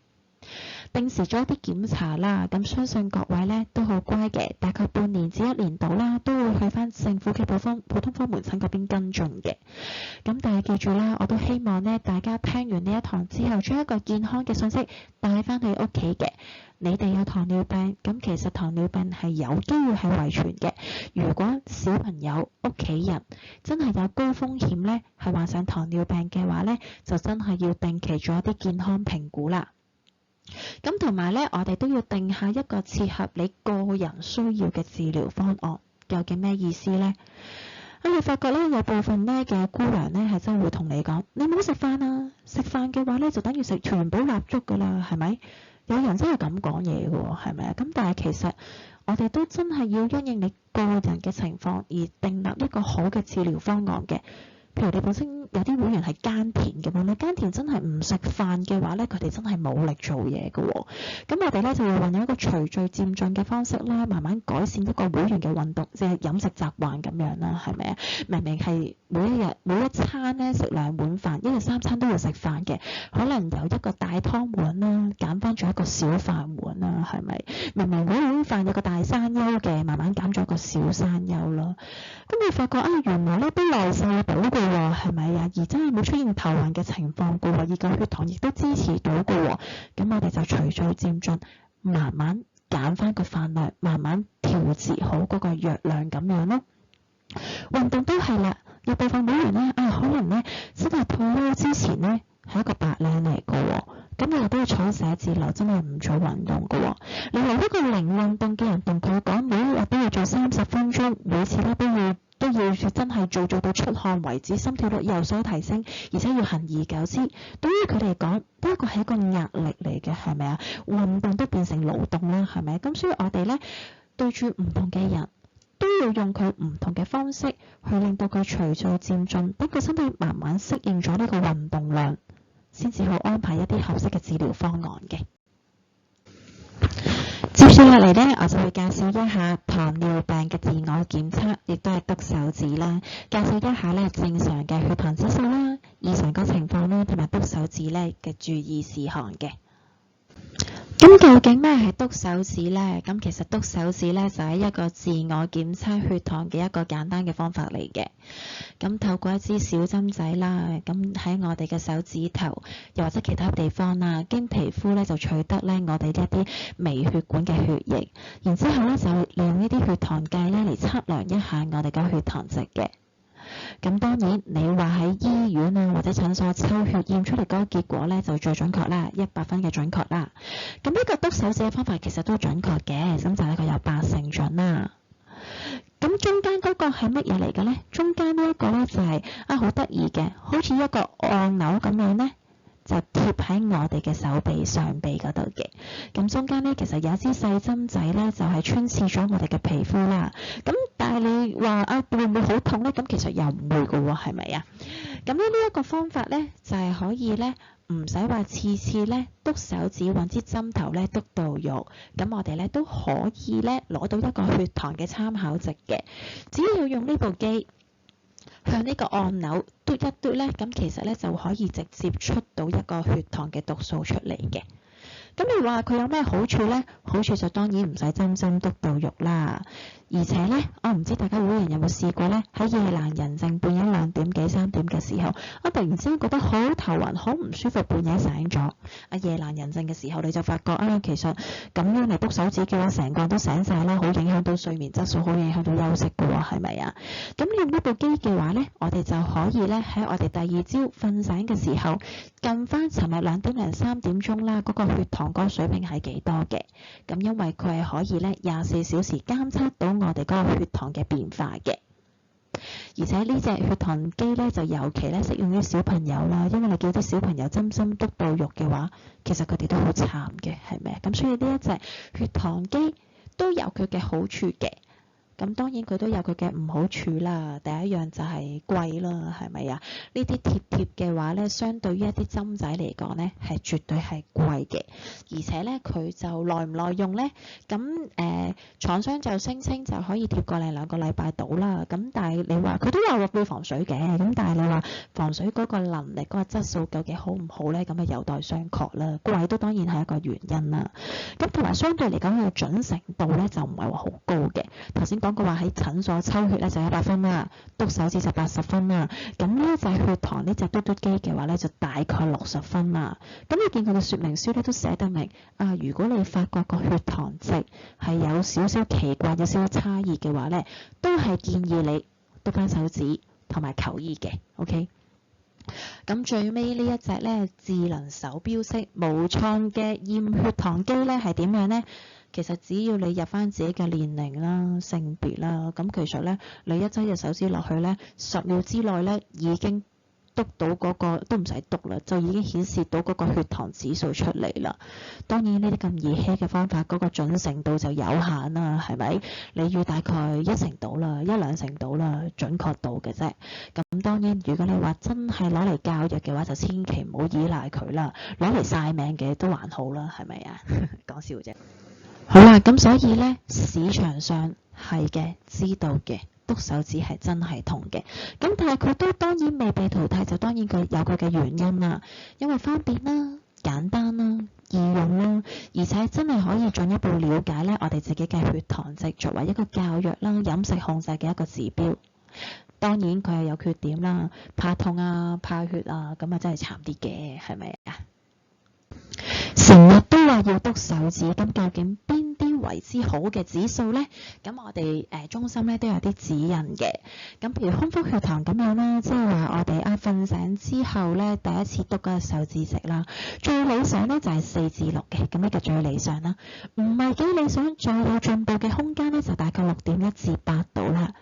定時做一啲檢查啦，咁相信各位咧都好乖嘅，大概半年至1年度啦，都會去翻政府嘅普通科門診嗰邊跟進嘅。咁但係記住啦，我都希望咧大家聽完呢一堂之後，將一個健康嘅信息帶翻去屋企嘅。你哋有糖尿病，咁其實糖尿病係有機會係遺傳嘅。如果小朋友屋企人真係有高風險咧，係患上糖尿病嘅話咧，就真係要定期做一啲健康評估啦。咁同埋咧，我哋都要定下一個切合你個人需要嘅治療方案。究竟咩意思呢？你發覺咧，有部分咧嘅姑娘咧係真係會同你講，你唔好食飯啊！食飯嘅話咧就等於食全補蠟燭噶啦，係咪？有人真係咁講嘢嘅喎，係咪啊？咁但係其實我哋都真係要因應你個人嘅情況而訂立一個好嘅治療方案嘅。譬如你本身有啲會員係耕田嘅嘛，你耕田真係唔食飯嘅話咧，佢哋真係冇力做嘢嘅喎。咁我哋咧就會運用一個循序漸進嘅方式啦，慢慢改善一個會員嘅運動，即係飲食習慣咁樣啦，係咪啊？明明係每一餐咧食2碗飯，一日3餐都要食飯嘅，可能由一個大湯碗啦，減翻咗一個小飯碗啦，係咪？明明嗰碗飯有個大山丘嘅，慢慢減咗個小山丘咯。咁你發覺原來咧都耐受到嘅喎，係咪啊？而真係冇出現頭暈嘅情況嘅喎，而個血糖亦都支持到嘅喎。咁我哋就循序漸進，慢慢減翻個飯量，慢慢調節好嗰個藥量咁樣咯。運動都係啦，有部分會員咧可能咧真係退休之前咧係一個白領嚟嘅喎，咁你又都要坐寫字樓，真係唔做運動嘅喎。你由一個零運動嘅人同佢講，每一日都要做30分鐘，每次咧都要止心跳率有所提升，而且要恆而久之。對於佢哋嚟講，呢一個係一個壓力嚟嘅，係咪啊？運動都變成勞動啦，係咪？咁所以我哋咧對住唔同嘅人，都要用佢唔同嘅方式去令到佢循序漸進，等佢身體慢慢適應咗呢個運動量，先至好安排一啲合適嘅治療方案嘅。接住落嚟呢，我就會介紹一下糖尿病嘅自我檢測，亦都係篤手指啦。介紹一下呢正常嘅血糖指數啦、異常嘅情況啦，同埋篤手指呢嘅注意事項嘅。咁究竟咩係篤手指呢？咁其實篤手指呢，就係一個自我檢測血糖嘅一個簡單嘅方法嚟嘅。咁透過一支小針仔啦，咁喺我哋嘅手指頭又或者其他地方啦，經皮膚呢就取得呢我哋一啲微血管嘅血液，然之後呢就利用呢啲血糖計呢嚟測量一下我哋嘅血糖值嘅。咁當然你話喺醫院啊或者診所抽血驗出嚟嗰個結果咧就最準確啦，100分嘅準確啦。咁呢個篤手指嘅方法其實都準確嘅，咁就係一個有80%準啦。咁中間嗰個係乜嘢嚟嘅咧？中間呢一個咧就係好得意嘅，好似一個按鈕咁樣咧，就貼喺我哋嘅手臂上臂嗰度嘅。咁中間咧其實有一支細針仔咧，就係穿刺咗我哋嘅皮膚啦。咁但係你話會唔會好痛咧？咁其實又唔會㗎喎，係咪啊？咁呢一個方法咧就係可以咧唔使話次次咧篤手指揾支針頭咧篤到肉，咁我哋咧都可以咧攞到一個血糖嘅參考值嘅。只要用呢部機向呢個按鈕嘟一嘟咧，咁其實咧就可以直接出到一個血糖嘅讀數出嚟嘅。咁你話佢有咩好處呢？好處就當然唔使針針篤到肉啦。而且呢，我唔知大家會員有冇試過呢？喺夜闌人靜半夜2點幾3點嘅時候，我突然之間覺得好頭暈，好唔舒服，半夜醒咗。夜闌人靜嘅時候，你就發覺其實咁樣嚟篤手指嘅話，成個人都醒晒啦，好影響到睡眠質素，好影響到休息嘅喎，係咪啊？咁你用呢部機嘅話呢，我哋就可以呢喺我哋第二朝瞓醒嘅時候，撳翻尋日2點零3點鐘啦，嗰個血糖嗰個水平係幾多嘅？咁因為佢係可以呢24小時監測到我哋嗰個血糖嘅變化嘅。而且呢隻血糖機呢，就尤其呢適用於小朋友啦，因為你叫啲小朋友針針篤到肉嘅話，其實佢哋都好慘嘅，係咪？咁所以呢一隻血糖機都有佢嘅好處嘅。咁當然佢都有佢嘅唔好處啦。第一樣就係貴啦，係咪啊？呢啲貼嘅話呢，相對於一啲針仔嚟講呢，係絕對係貴嘅。而且呢，佢就耐唔耐用呢？咁廠商就聲稱就可以貼個2個禮拜到啦。咁但係你話佢都有會防水嘅，咁但係你話防水嗰個能力、嗰個質素究竟好唔好呢？咁啊有待商榷啦。貴都當然係一個原因啦。咁同埋相對嚟講，佢嘅準程度呢，就唔係話好高嘅。頭先講過話喺診所抽血咧就100分啦，篤手指就80分啦。咁呢一隻血糖呢隻嘟嘟機嘅話咧就大概60分啦。咁你見佢嘅說明書咧都寫得明如果你發覺個血糖值係有少少奇怪、有少少差異嘅話咧，都係建議你篤翻手指同埋求醫嘅。OK。咁最尾呢一隻咧智能手錶式無創嘅驗血糖機咧係點樣呢？其實只要你入翻自己嘅年齡啦、性別啦，咁其實咧你一擠隻手指落去咧，10秒之內咧已經篤到嗰個都唔使篤啦，就已經顯示到嗰個血糖指數出嚟啦。當然呢啲咁兒戲嘅方法，嗰個準程度就有限啦，係咪？你要大概1成到啦，1-2成到啦，準確度嘅啫。咁當然，如果你話真係攞嚟教育嘅話，就千祈唔好依賴佢啦。攞嚟晒命嘅都還好啦，係咪啊？講笑啫。好啦，咁所以呢，市場上係嘅，知道嘅，篤手指係真係痛嘅。咁但係佢都當然未被淘汰，就當然佢有佢嘅原因啦。因為方便啦、簡單啦、易用啦，而且真係可以進一步了解呢我哋自己嘅血糖值，作為一個教育啦、飲食控制嘅一個指標。當然佢係有缺點啦，怕痛啊、怕血啊，咁啊真係慘啲嘅，係咪啊？成日都話要篤手指，咁究竟邊啲為之好嘅指數呢？咁我哋中心咧都有啲指引嘅。咁譬如空腹血糖咁樣啦，即係話我哋瞓醒之後咧，第一次篤嗰個手指值啦，最理想咧就係4至6嘅，咁呢個最理想啦。唔係幾理想，再有進步嘅空間咧就大概6.1至8度啦。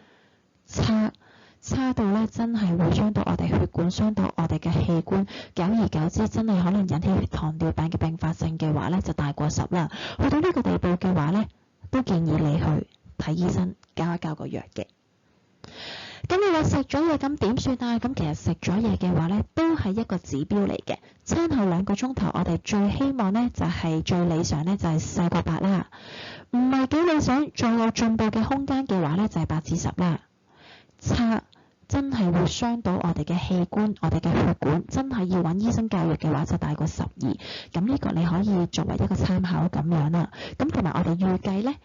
差到咧真係會傷到我哋血管，傷到我哋嘅器官，久而久之真係可能引起糖尿病嘅併發症嘅話咧就大過10啦。去到呢個地步嘅話咧，都建議你去睇醫生，交一交個藥嘅。咁你話食咗嘢咁點算啊？咁其實食咗嘢嘅話咧，都係一個指標嚟嘅。餐後2個鐘頭，我哋最希望咧就係最理想咧就係4個8啦。唔係幾理想，再有進步嘅空間嘅話咧就係8至10啦。差真係會傷到我哋嘅器官，我哋嘅血管，真係要揾醫生教育嘅話就大過12。咁呢個你可以作為一個參考咁樣啦。咁同埋我哋預計咧。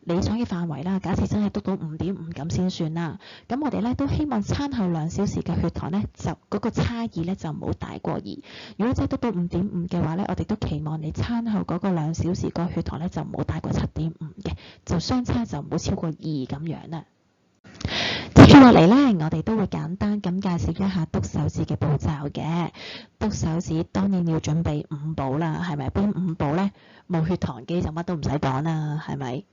理想嘅範圍啦，假設真係督到5.5咁先算啦。咁我哋咧都希望餐後2小時嘅血糖咧，就嗰個差異咧就唔好大過2。如果真係督到5.5嘅話咧，我哋都期望你餐後嗰個2小時個血糖咧就唔好大過7.5嘅，就相差就唔好超過2咁樣啦。接住落嚟咧，我哋都會簡單咁介紹一下篤手指嘅步驟嘅。篤手指當然要準備5寶啦，係咪？邊5寶咧？冇血糖機就乜都唔使講啦，係咪？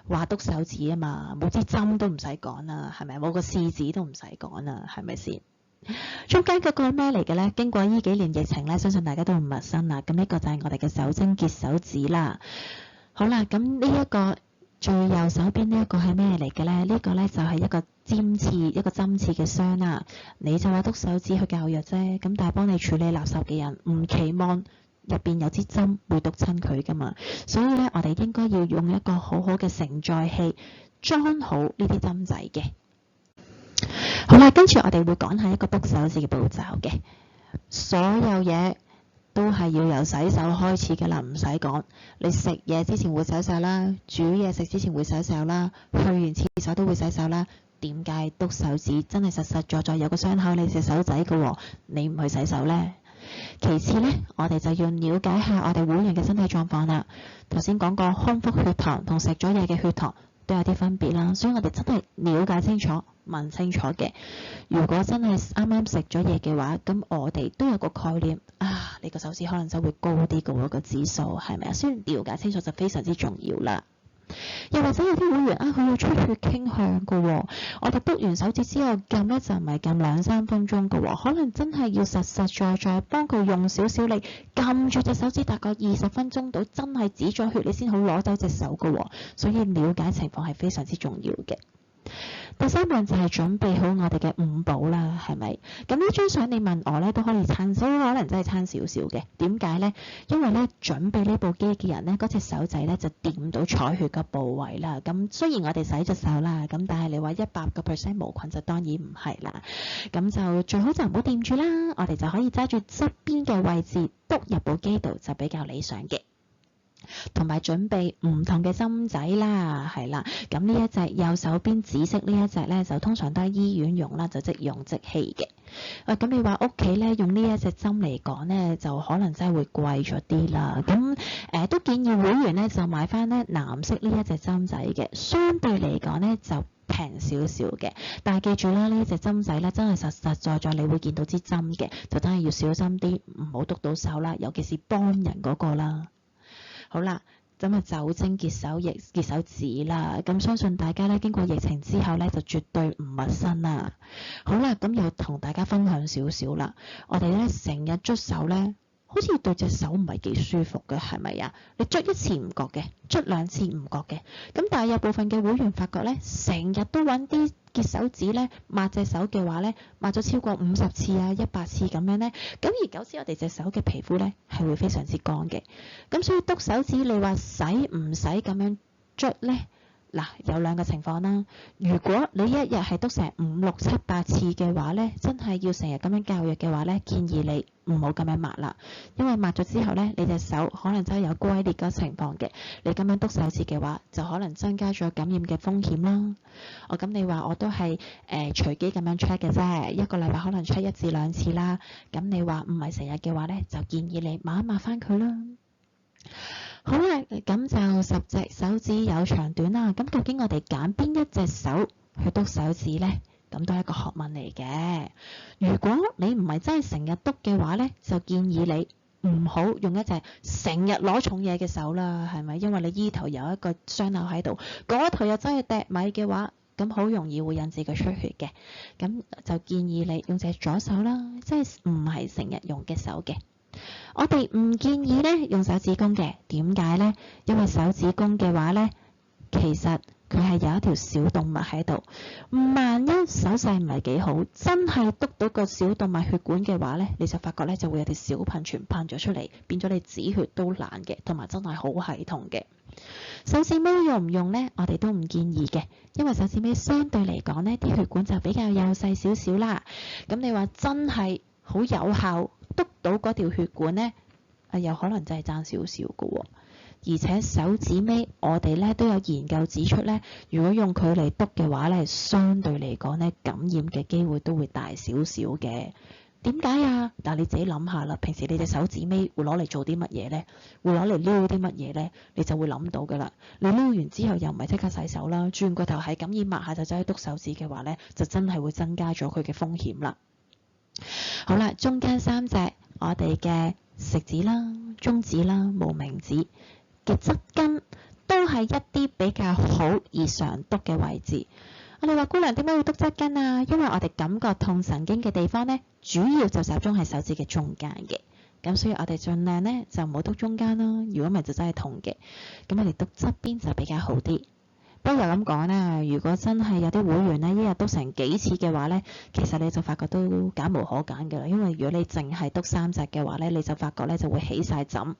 話篤手指啊嘛，冇支針都唔使講啦，係咪？冇個試紙都唔使講啦，係咪先？中間嗰個係咩嚟嘅咧？經過呢幾年疫情咧，相信大家都唔陌生啦。咁呢個就係我哋嘅手精結手指啦。好啦，咁呢一個最右手邊呢一個係咩嚟嘅咧？呢個咧就係一個針刺嘅傷啦。你就話篤手指去教藥啫，咁但係幫你處理垃圾嘅人唔期望入邊有支針會篤親佢噶嘛，所以咧我哋應該要用一個好好嘅承載器裝好呢啲針仔嘅。好啦，跟住我哋會講下一個篤手指嘅步驟嘅。所有嘢都係要由洗手開始嘅啦，唔使講。你食嘢之前會洗手啦，煮嘢食之前會洗手啦，去完廁所都會洗手啦。點解篤手指真係實實在在有個傷口你隻手仔嘅喎，你唔去洗手呢？其次呢，我哋就要了解下我哋會員嘅身體狀況啦。頭先講過空腹血糖同食咗嘢嘅血糖都有啲分別啦，所以我哋真係了解清楚、問清楚嘅。如果真係啱啱食咗嘢嘅話，咁我哋都有個概念啊，你個手指可能就會高啲嘅喎，個指數係咪啊？所以了解清楚就非常之重要啦。又或者有啲會員佢有出血傾向嘅喎，我哋篤完手指之後撳咧就唔係撳2-3分鐘嘅喎，可能真係要實實在在幫佢用少少力撳住隻手指大概20分鐘到，真係止咗血你先好攞走隻手嘅喎，所以了解情況係非常之重要嘅。第3樣就係準備好我哋嘅5寶啦，係咪？咁呢張相你問我咧都可以撐少，可能真係撐少少嘅。點解咧？因為咧準備呢部機嘅人咧，嗰隻手仔咧就掂到採血嘅部位啦。咁雖然我哋洗隻手啦，咁但係你話100% 無菌就當然唔係啦。咁就最好就唔好掂住啦，我哋就可以揸住側邊嘅位置篤入部機度就比較理想嘅。同埋準備唔同嘅針仔啦，係啦。咁呢一隻右手邊紫色呢一隻咧，就通常都係醫院用啦，就即用即棄嘅。咁你話屋企咧用呢一隻針嚟講咧，就可能真係會貴咗啲啦。咁都建議會員咧就買翻咧藍色呢一隻針仔嘅，相對嚟講咧就平少少嘅。但係記住啦，呢一隻針仔咧真係實實在在你會見到支針嘅，就真係要小心啲，唔好篤到手啦，尤其是幫人嗰個啦。好啦，咁酒精結手指啦，咁相信大家咧經過疫情之後咧就絕對唔陌生啦。好啦，咁又同大家分享少少啦。我哋咧成日捽手咧，好似對隻手唔係幾舒服嘅，係咪啊？你捽一次唔覺嘅，捽2次唔覺嘅。咁但係有部分嘅會員發覺咧，成日都揾啲結手指咧抹隻手嘅話咧，抹咗超過50次啊、100次咁樣咧，久而久之我哋隻手嘅皮膚咧係會非常之乾嘅。咁所以篤手指你話使唔使咁樣捽咧？嗱，有2個情況啦。如果你一日係篤成5、6、7、8次嘅話咧，真係要成日咁樣教育嘅話咧，建議你唔好咁樣抹啦，因為抹咗之後咧，你隻手可能真係有龜裂嘅情況嘅。你咁樣篤手指嘅話，就可能增加咗感染嘅風險啦。咁你話我都係隨機咁樣 check 嘅啫，一個禮拜可能 check 1至2次啦。咁你話唔係成日嘅話咧，就建議你抹一抹翻佢啦。好啦，咁就10隻手指有長短啦。咁究竟我哋揀邊一隻手去篤手指呢？咁都係一個學問嚟嘅。如果你唔係真係成日篤嘅話呢，就建議你唔好用一隻成日攞重嘢嘅手啦，係咪？因為你依頭有一個傷口喺度，嗰頭又真係掟米嘅話，咁好容易會引致佢出血嘅。咁就建議你用隻左手啦，即係唔係成日用嘅手嘅。我哋唔建議咧用手指公嘅，點解咧？因為手指公嘅話咧，其實佢係有一條小動脈喺度，萬一手勢唔係幾好，真係篤到個小動脈血管嘅話咧，你就發覺咧就會有條小噴泉噴咗出嚟，變咗你止血都難嘅，同埋真係好係痛嘅。手指尾用唔用咧？我哋都唔建議嘅，因為手指尾相對嚟講咧，啲血管就比較幼細少少啦。咁你話真係好有效篤到嗰條血管咧，有可能真係爭少少嘅喎。而且手指尾我哋咧都有研究指出咧，如果用佢嚟篤嘅話咧，相對嚟講咧感染嘅機會都會大少少嘅。點解啊？但係你自己諗下啦，平時你隻手指尾會攞嚟做啲乜嘢咧？會攞嚟撩啲乜嘢咧？你就會諗到㗎啦。你撩完之後又唔係即刻洗手啦，轉個頭係感染抹下就走去篤手指嘅話咧，就真係會增加咗佢嘅風險啦。好啦，中間三隻我哋嘅食指啦、中指啦、無名指嘅側根都係一啲比較好而常篤嘅位置。我哋話姑娘點解要篤側根啊？因為我哋感覺痛神經嘅地方咧，主要就集中喺手指嘅中間嘅。咁所以我哋盡量咧就唔好篤中間啦，如果唔係就真係痛嘅。咁我哋篤側邊就比較好啲。不過咁講啦，如果真係有啲會員咧，一日篤成幾次嘅話咧，其實你就發覺都揀無可揀㗎啦。因為如果你淨係篤三隻嘅話咧，你就發覺咧就會起晒疹，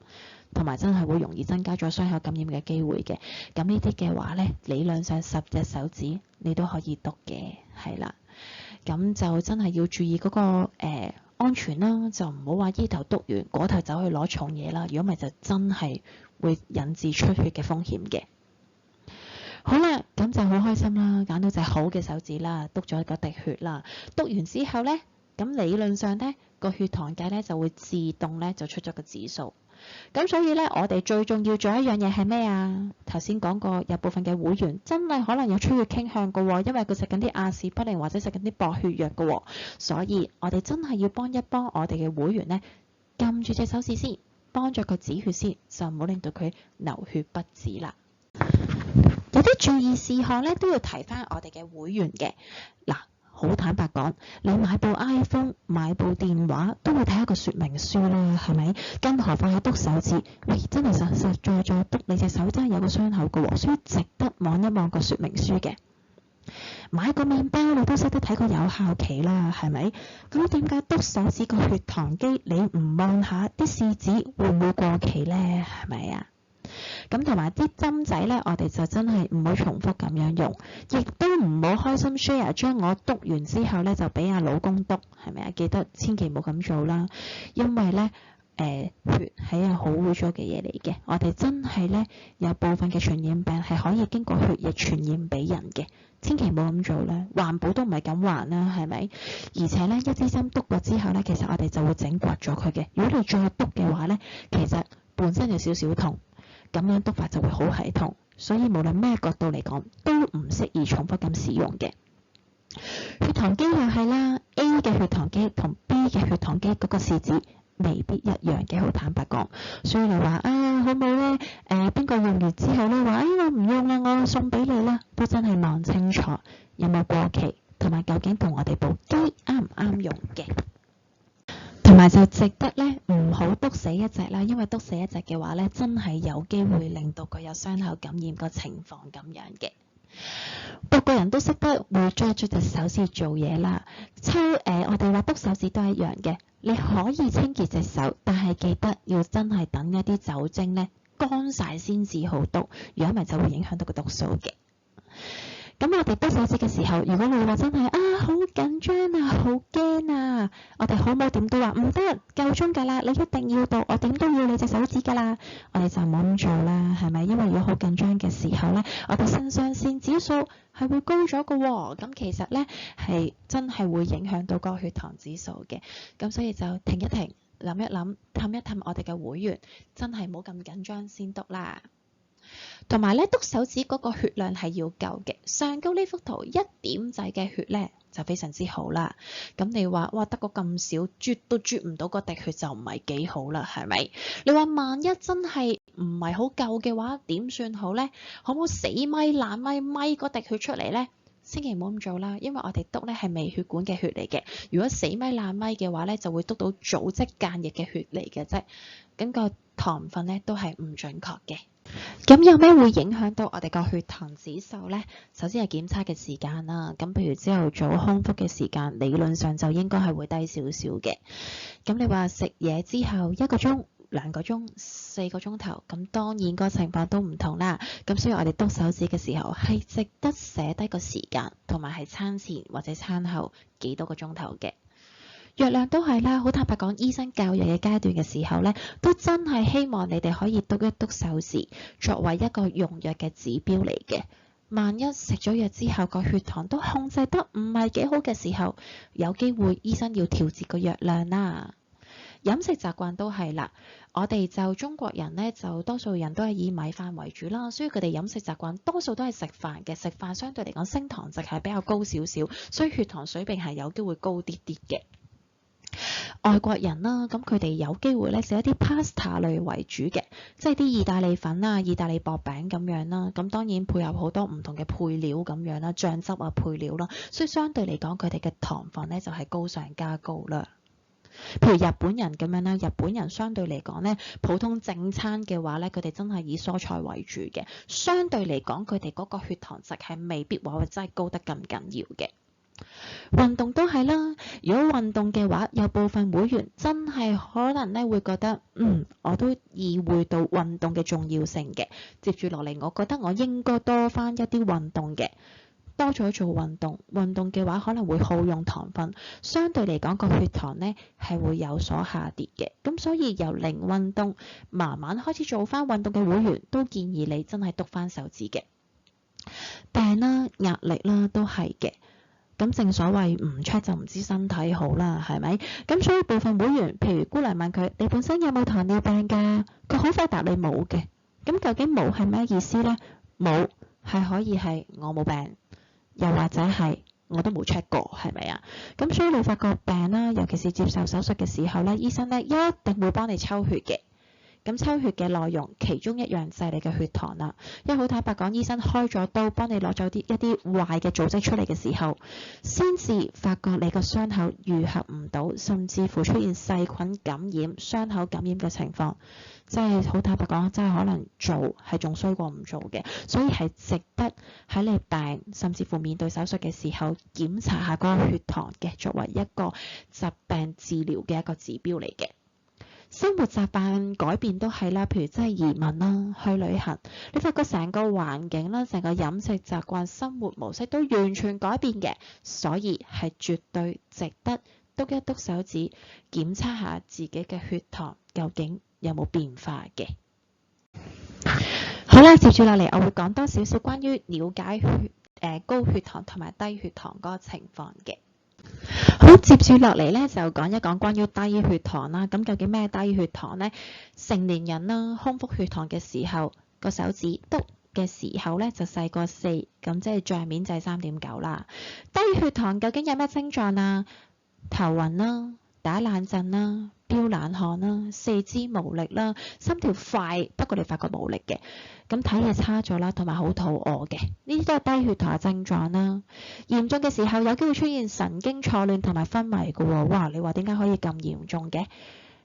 同埋真係會容易增加咗傷口感染嘅機會嘅。咁呢啲嘅話咧，理論上10隻手指你都可以篤嘅，係啦。咁就真係要注意嗰個安全啦，就唔好話依頭篤完嗰頭走去攞重嘢啦。如果唔係就真係會引致出血嘅風險嘅。好啦，咁就好開心啦，揀到隻好嘅手指啦，篤咗一個滴血啦。篤完之後咧，咁理論上咧個血糖計咧就會自動咧就出咗個指數。咁所以咧，我哋最重要做一樣嘢係咩啊？頭先講過有部分嘅會員真係可能有出血傾向㗎喎，因為佢食緊啲阿士匹靈或者食緊啲薄血藥㗎喎，所以我哋真係要幫一幫我哋嘅會員咧，撳住隻手指先，幫助佢止血先，就唔好令到佢流血不止啦。有啲注意事項咧都要提翻我哋嘅會員嘅。嗱，好坦白講，你買部 iPhone 買部電話都會睇一個說明書啦，係咪？更何況係篤手指，喂，真係實實在在篤你隻手真係有個傷口㗎喎，所以值得望一望個說明書嘅。買個麵包你都識得睇個有效期啦，係咪？咁點解篤手指個血糖機你唔望下啲試紙會唔會過期咧？係咪啊？咁同埋啲針仔咧，我哋就真係唔好重複咁樣用，亦都唔好開心 share 將我篤完之後咧就俾阿老公篤，係咪啊？記得千祈唔好咁做啦，因為咧血係一個好污糟嘅嘢嚟嘅，我哋真係咧有部分嘅傳染病係可以經過血液傳染俾人嘅，千祈唔好咁做啦，環保都唔係咁環啦，係咪？而且咧一支針篤過之後咧，其實我哋就會整刮咗佢嘅，如果你再篤嘅話咧，其實本身有少少痛。咁樣篤法就會好係痛，所以無論咩角度嚟講，都唔適宜重複咁使用嘅。血糖機又係啦 ，A 嘅血糖機同 B 嘅血糖機嗰個試紙未必一樣嘅，好坦白講。所以你話好冇咧？邊個用完之後咧話我唔用啦，我送俾你啦，都真係望清楚有冇過期，同埋究竟同我哋部機啱唔啱用嘅。同埋就值得咧，唔好篤死一隻啦，因為篤死一隻嘅話咧，真係有機會令到佢有傷口感染個情況咁樣嘅。個個人都識得會揸住隻手指做嘢啦，我哋話篤手指都係一樣嘅，你可以清潔隻手，但係記得要真係等一啲酒精咧乾晒先至好篤，如果唔係就會影響到個篤數嘅。咁我哋篤手指嘅時候，如果你話真係好緊張啊，好驚啊，我哋好冇點都話唔得，夠鐘㗎啦，你一定要到，我點都要你隻手指㗎啦，我哋就唔好咁做啦，係咪？因為如果好緊張嘅時候咧，我哋腎上腺指數係會高咗嘅喎，咁其實咧係真係會影響到個血糖指數嘅，咁所以就停一停，諗一諗，氹一氹我哋嘅會員，真係冇咁緊張先篤啦。同埋咧，篤手指嗰個血量係要夠嘅。上高呢幅圖1點仔嘅血咧就非常之好啦。咁你話哇得個咁少，啜都啜唔到個滴血就唔係幾好啦，係咪？你話萬一真係唔係好夠嘅話，點算好咧？可唔可以死咪爛咪個滴血出嚟咧？千祈唔好咁做啦，因為我哋督咧係微血管嘅血嚟嘅，如果死咪爛咪嘅話咧，就會督到組織間液嘅血嚟嘅啫，咁個糖分咧都係唔準確嘅。咁有咩會影響到我哋個血糖指數呢？首先係檢測嘅時間啦，咁譬如朝頭早空腹嘅時間，理論上就應該係會低少少嘅。咁你話食嘢之後1個鐘、2個鐘、4個鐘頭，咁當然個情況都唔同啦。咁所以我哋篤手指嘅時候係值得寫低個時間，同埋係餐前或者餐後幾多個鐘頭嘅。藥量都係啦，好坦白講，醫生教藥嘅階段嘅時候呢，都真係希望你哋可以篤一篤手指，作為一個用藥嘅指標嚟嘅。萬一食咗藥之後個血糖都控制得唔係幾好嘅時候，有機會醫生要調節個藥量啦。飲食習慣都係啦，我哋就中國人呢，就多數人都係以米飯為主啦，所以佢哋飲食習慣多數都係食飯嘅，食飯相對嚟講升糖值係比較高少少，所以血糖水平係有機會高啲啲嘅。外國人啦，咁佢哋有機會咧食一啲 pasta 類為主嘅，即係啲意大利粉啊、意大利薄餅咁樣啦。咁當然配合好多唔同嘅配料咁樣啦，醬汁啊配料啦，所以相對嚟講佢哋嘅糖分咧就係高上加高啦。譬如日本人咁樣啦，日本人相對嚟講咧，普通正餐嘅話咧，佢哋真係以蔬菜為主嘅，相對嚟講佢哋嗰個血糖值係未必話真係高得咁緊要嘅。運動都係啦，如果運動嘅話，有部分會員真係可能咧會覺得，我都意會到運動嘅重要性嘅。接住落嚟，我覺得我應該多翻一啲運動嘅，多咗做運動。運動嘅話可能會耗用糖分，相對嚟講個血糖呢係會有所下跌嘅。咁所以由零運動慢慢開始做翻運動嘅會員，都建議你真係篤翻手指嘅。病啦、壓力啦都係嘅。咁正所謂唔 check 就唔知身體好啦，係咪？咁所以部分會員，譬如姑娘問佢：你本身有冇糖尿病㗎？佢好快答你冇嘅。咁究竟冇係咩意思呢？冇係可以係我冇病，又或者係我都冇 check 過，係咪啊？咁所以你發覺病啦，尤其是接受手術嘅時候咧，醫生咧一定會幫你抽血嘅。咁抽血嘅內容，其中一樣就係你嘅血糖啦。因為好坦白講，醫生開咗刀幫你攞咗一啲壞嘅組織出嚟嘅時候，先至發覺你個傷口愈合唔到，甚至乎出現細菌感染、傷口感染嘅情況。即係好坦白講，真係可能做係仲衰過唔做嘅，所以係值得喺你病甚至乎面對手術嘅時候檢查下嗰個血糖嘅，作為一個疾病治療嘅一個指標嚟嘅。生活習慣改變都係啦，譬如真係移民啦、去旅行，你發覺成個環境啦、成個飲食習慣、生活模式都完全改變嘅，所以係絕對值得篤一篤手指檢測下自己嘅血糖究竟有冇變化嘅。好啦，接住落嚟我會講多少少關於了解高血糖同埋低血糖嗰個情況嘅。好，接住落嚟咧就講一講關於低血糖啦。咁究竟咩低血糖呢？成年人啦，空腹血糖嘅時候，個手指篤嘅時候咧就細過4，咁即係帳面就係3.9啦。低血糖究竟有咩症狀啊？頭暈啦、打冷震啦、飆冷汗啦、四肢無力啦、心跳快，不過你發覺冇力嘅，咁睇嘢差咗啦，同埋好肚餓嘅，呢啲都係低血糖嘅症狀啦。嚴重嘅時候有機會出現神經錯亂同埋昏迷嘅喎。哇！你話點解可以咁嚴重嘅？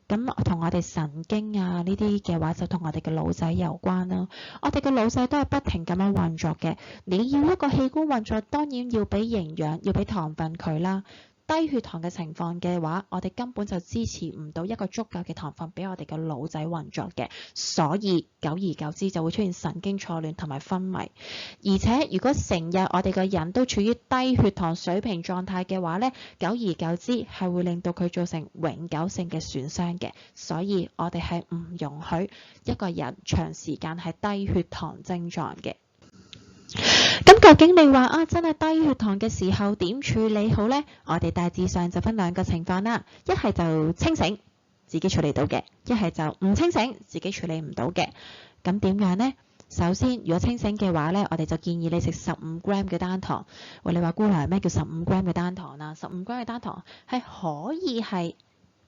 咁同我哋神經啊呢啲嘅話，就同我哋嘅腦仔有關啦。我哋嘅腦仔都係不停咁樣運作嘅。你要一個器官運作，當然要俾營養，要俾糖分佢啦。低血糖嘅情況嘅話，我哋根本就支持唔到一個足夠嘅糖分俾我哋嘅腦仔運作嘅，所以久而久之就會出現神經錯亂同埋昏迷。而且如果成日我哋個人都處於低血糖水平狀態嘅話呢，久而久之係會令到佢造成永久性嘅損傷嘅，所以我哋係唔容許一個人長時間係低血糖症狀嘅。咁究竟你話真係低血糖嘅時候點處理好呢？我哋大致上就分2個情況啦，一係就清醒，自己處理到嘅；一係就唔清醒，自己處理唔到嘅。咁點樣呢？首先，如果清醒嘅話呢，我哋就建議你食15 gram 嘅單糖。喂，你話姑娘咩叫15 gram 嘅單糖啊？15 gram 嘅單糖係可以係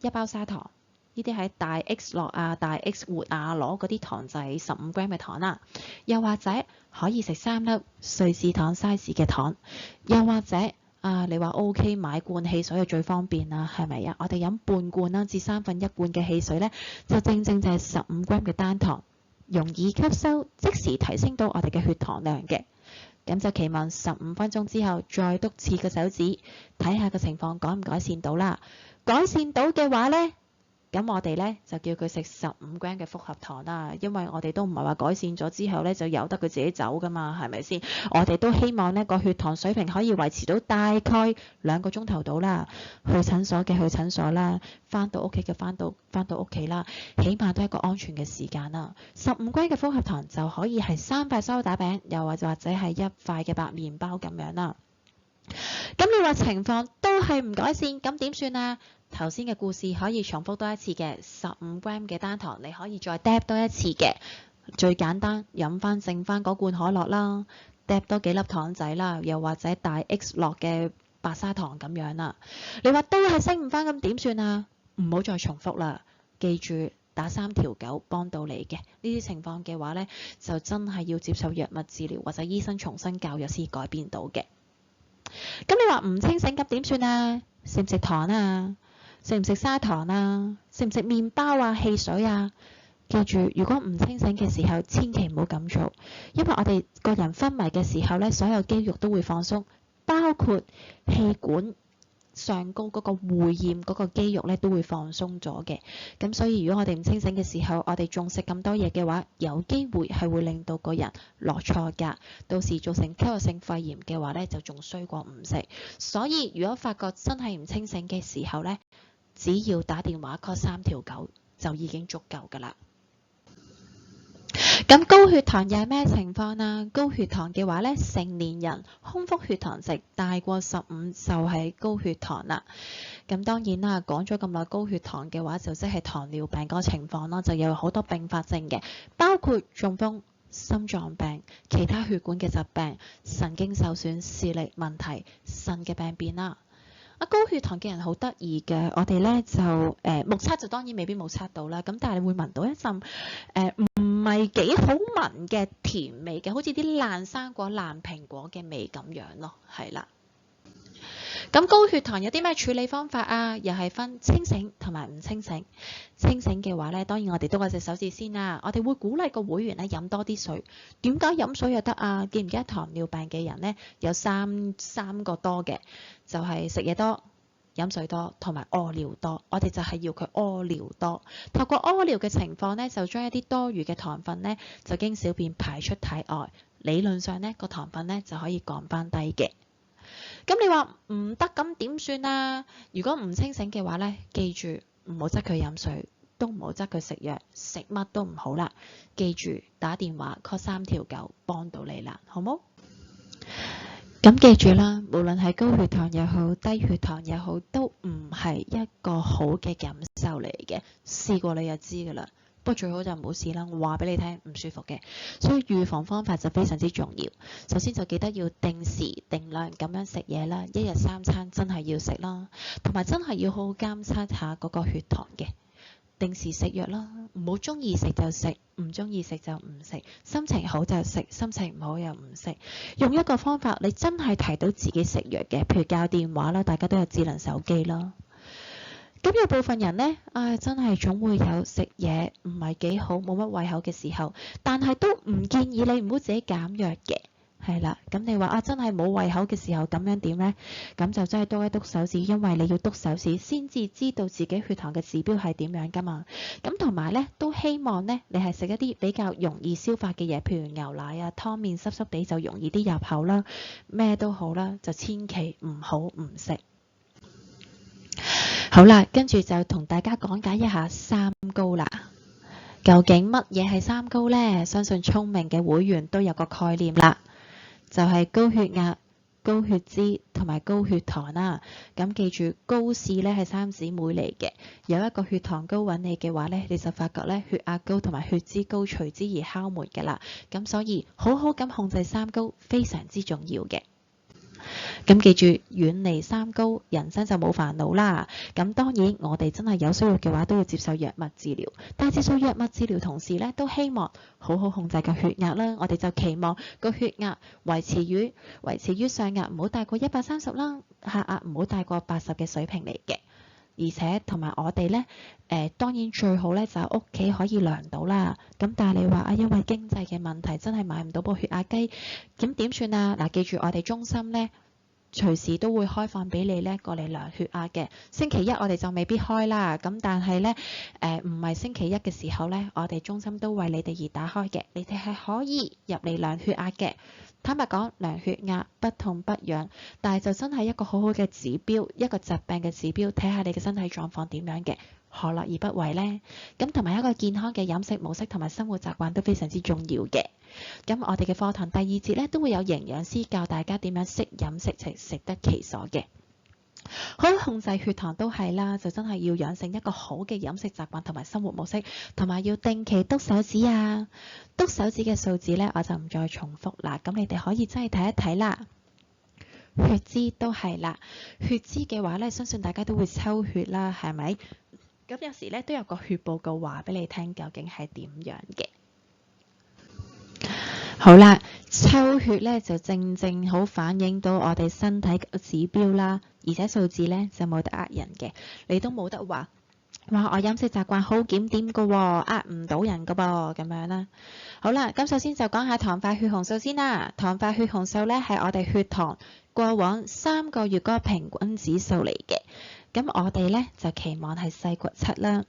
1包砂糖，呢啲喺大 X 樂啊、大 X 活啊攞嗰啲糖就係15 gram 嘅糖啦。又或者可以食3粒瑞士糖 size 嘅糖，又或者你話 OK 買罐汽水係最方便啦，係咪啊？我哋飲半罐啦至1/3罐嘅汽水呢，就正正就係15 gram 嘅單糖，容易吸收，即時提升到我哋嘅血糖量嘅。咁就期望15分鐘之後再篤刺個手指，睇下個情況改唔改善到啦。改善到嘅話呢，咁我哋呢就叫佢食15 gram 嘅複合糖啦，因為我哋都唔係話改善咗之後呢就由得佢自己走噶嘛，係咪先？我哋都希望呢個血糖水平可以維持到大概2個鐘頭到啦。去診所嘅去診所啦，翻到屋企嘅翻到屋企啦，起碼都係一個安全嘅時間啦。15 gram 嘅複合糖就可以係3塊梳打餅，又或者係1塊嘅白麵包咁樣啦。咁你話情況都係唔改善，咁點算啊？頭先嘅故事可以重複多一次嘅，15 gram 嘅單糖你可以再嗒多一次嘅。最簡單飲翻剩翻嗰罐可樂啦，嗒多幾粒糖仔啦，又或者大 X 樂嘅白砂糖咁樣啦。你話都係升唔翻，咁點算啊？唔好再重複啦，記住打3條9幫到你嘅。呢啲情況嘅話呢，就真係要接受藥物治療或者醫生重新教育先改變到嘅。咁你話唔清醒咁點算啊？食唔食糖啊？食唔食砂糖啊？食唔食麵包啊、汽水啊？記住，如果唔清醒嘅時候，千祈唔好咁做，因為我哋個人昏迷嘅時候呢，所有肌肉都會放鬆，包括氣管上高嗰個會厭嗰個肌肉呢都會放鬆咗嘅。咁所以如果我哋唔清醒嘅時候，我哋仲食咁多嘢嘅話，有機會係會令到個人落錯㗎，到時造成吸入性肺炎嘅話呢，就仲衰過唔食。所以如果發覺真係唔清醒嘅時候呢，只要打電話 call 3條9就已經足夠㗎啦。咁高血糖又係咩情況啊？高血糖嘅話呢，成年人空腹血糖值大過15就係高血糖啦。咁當然啦，講咗咁耐高血糖嘅話，就即係糖尿病嗰個情況啦，就有好多併發症嘅，包括中風、心臟病、其他血管嘅疾病、神經受損、視力問題、腎嘅病變啦。高血糖嘅人好得意嘅，我哋呢就目測就當然未必目測到啦，咁但係你會聞到一陣唔係幾好聞嘅甜味嘅，好似啲爛生果、爛蘋果嘅味咁樣咯，係啦。咁高血糖有啲咩處理方法啊？又係分清醒同埋唔清醒。清醒嘅話呢，當然我哋篤下隻手指先啦。我哋會鼓勵個會員呢飲多啲水。點解飲水又得啊？記唔記得糖尿病嘅人呢，有三個多嘅，就係食嘢多、飲水多同埋屙尿多。我哋就係要佢屙尿多。透過屙尿嘅情況呢，就將一啲多餘嘅糖分呢，就經小便排出體外。理論上呢，個糖分呢就可以降翻低嘅。咁你話唔得，咁點算啊？如果唔清醒嘅話呢，記住唔好質佢飲水，都唔好質佢食藥，食乜都唔好啦。記住打電話 call 3條9幫到你啦，好冇？咁記住啦，無論係高血糖又好，低血糖又好，都唔係一個好嘅感受嚟嘅。試過你就知噶啦。不過最好就唔好試啦，我話俾你聽唔舒服嘅，所以預防方法就非常之重要。首先就記得要定時定量咁樣食嘢啦，一日3餐真係要食啦，同埋真係要好好監測下嗰個血糖嘅。定時食藥啦，唔好中意食就食，唔中意食就唔食，心情好就食，心情唔好又唔食。用一個方法，你真係提到自己食藥嘅，譬如教電話啦，大家都有智能手機啦。咁有部分人呢，真係總會有食嘢唔係幾好，冇乜胃口嘅時候，但係都唔建議你唔好自己減藥嘅，係啦。咁你話真係冇胃口嘅時候，咁樣點呢？咁就真係多一篤手指，因為你要篤手指先至知道自己血糖嘅指標係點樣㗎嘛。咁同埋呢，都希望呢，你係食一啲比較容易消化嘅嘢，譬如牛奶啊、湯麵濕濕地就容易啲入口啦，咩都好啦，就千祈唔好唔食。好啦，跟住就同大家講解一下三高啦。究竟乜嘢係三高呢？相信聰明嘅會員都有個概念啦，就係高血壓、高血脂同埋高血糖啦。咁記住，高士呢係三姊妹嚟嘅，有一個血糖高揾你嘅話呢，你就發覺呢血壓高同埋血脂高隨之而敲門㗎啦。咁所以好好咁控制三高非常之重要嘅。咁記住，遠離三高，人生就冇煩惱啦。咁當然，我哋真係有需要嘅話，都要接受藥物治療。但係接受藥物治療同時咧，都希望好好控制個血壓啦。我哋就期望個血壓維持於上壓唔好大過130啦，下壓唔好大過80嘅水平嚟嘅。而且同埋我哋咧，當然最好咧就係屋企可以量到啦。咁但係你話啊，因為經濟嘅問題，真係買唔到部血壓機，咁點算啊？嗱，記住我哋中心咧，隨時都會開放俾你咧過嚟量血壓嘅。星期一我哋就未必開啦，咁但係咧唔係星期一嘅時候咧，我哋中心都為你哋而打開嘅，你哋係可以入嚟量血壓嘅。坦白講，量血壓不痛不癢，但係就真係一個好好嘅指標，一個疾病嘅指標，睇下你嘅身體狀況點樣嘅，何樂而不為呢？咁同埋一個健康嘅飲食模式同埋生活習慣都非常之重要嘅。咁我哋嘅課堂第2節咧都會有營養師教大家點樣識飲食食得其所嘅。好控制血糖都係啦，就真係要養成一個好嘅飲食習慣同埋生活模式，同埋要定期篤手指啊！篤手指嘅數字咧，我就唔再重複啦。咁你哋可以真係睇一睇啦。血脂都係啦，血脂嘅話咧，相信大家都會抽血啦，係咪？咁有時咧都有個血報告話俾你聽，究竟係點樣嘅。好啦，抽血咧就正正好反映到我哋身體嘅指標啦，而且數字咧就冇得呃人嘅，你都冇得話我飲食習慣好檢點㗎喎，呃唔到人㗎噃咁樣啦。好啦，咁首先就講下糖化血紅素先啦。糖化血紅素咧係我哋血糖過往3個月嗰個平均指數嚟嘅，咁我哋咧就期望係細過7啦。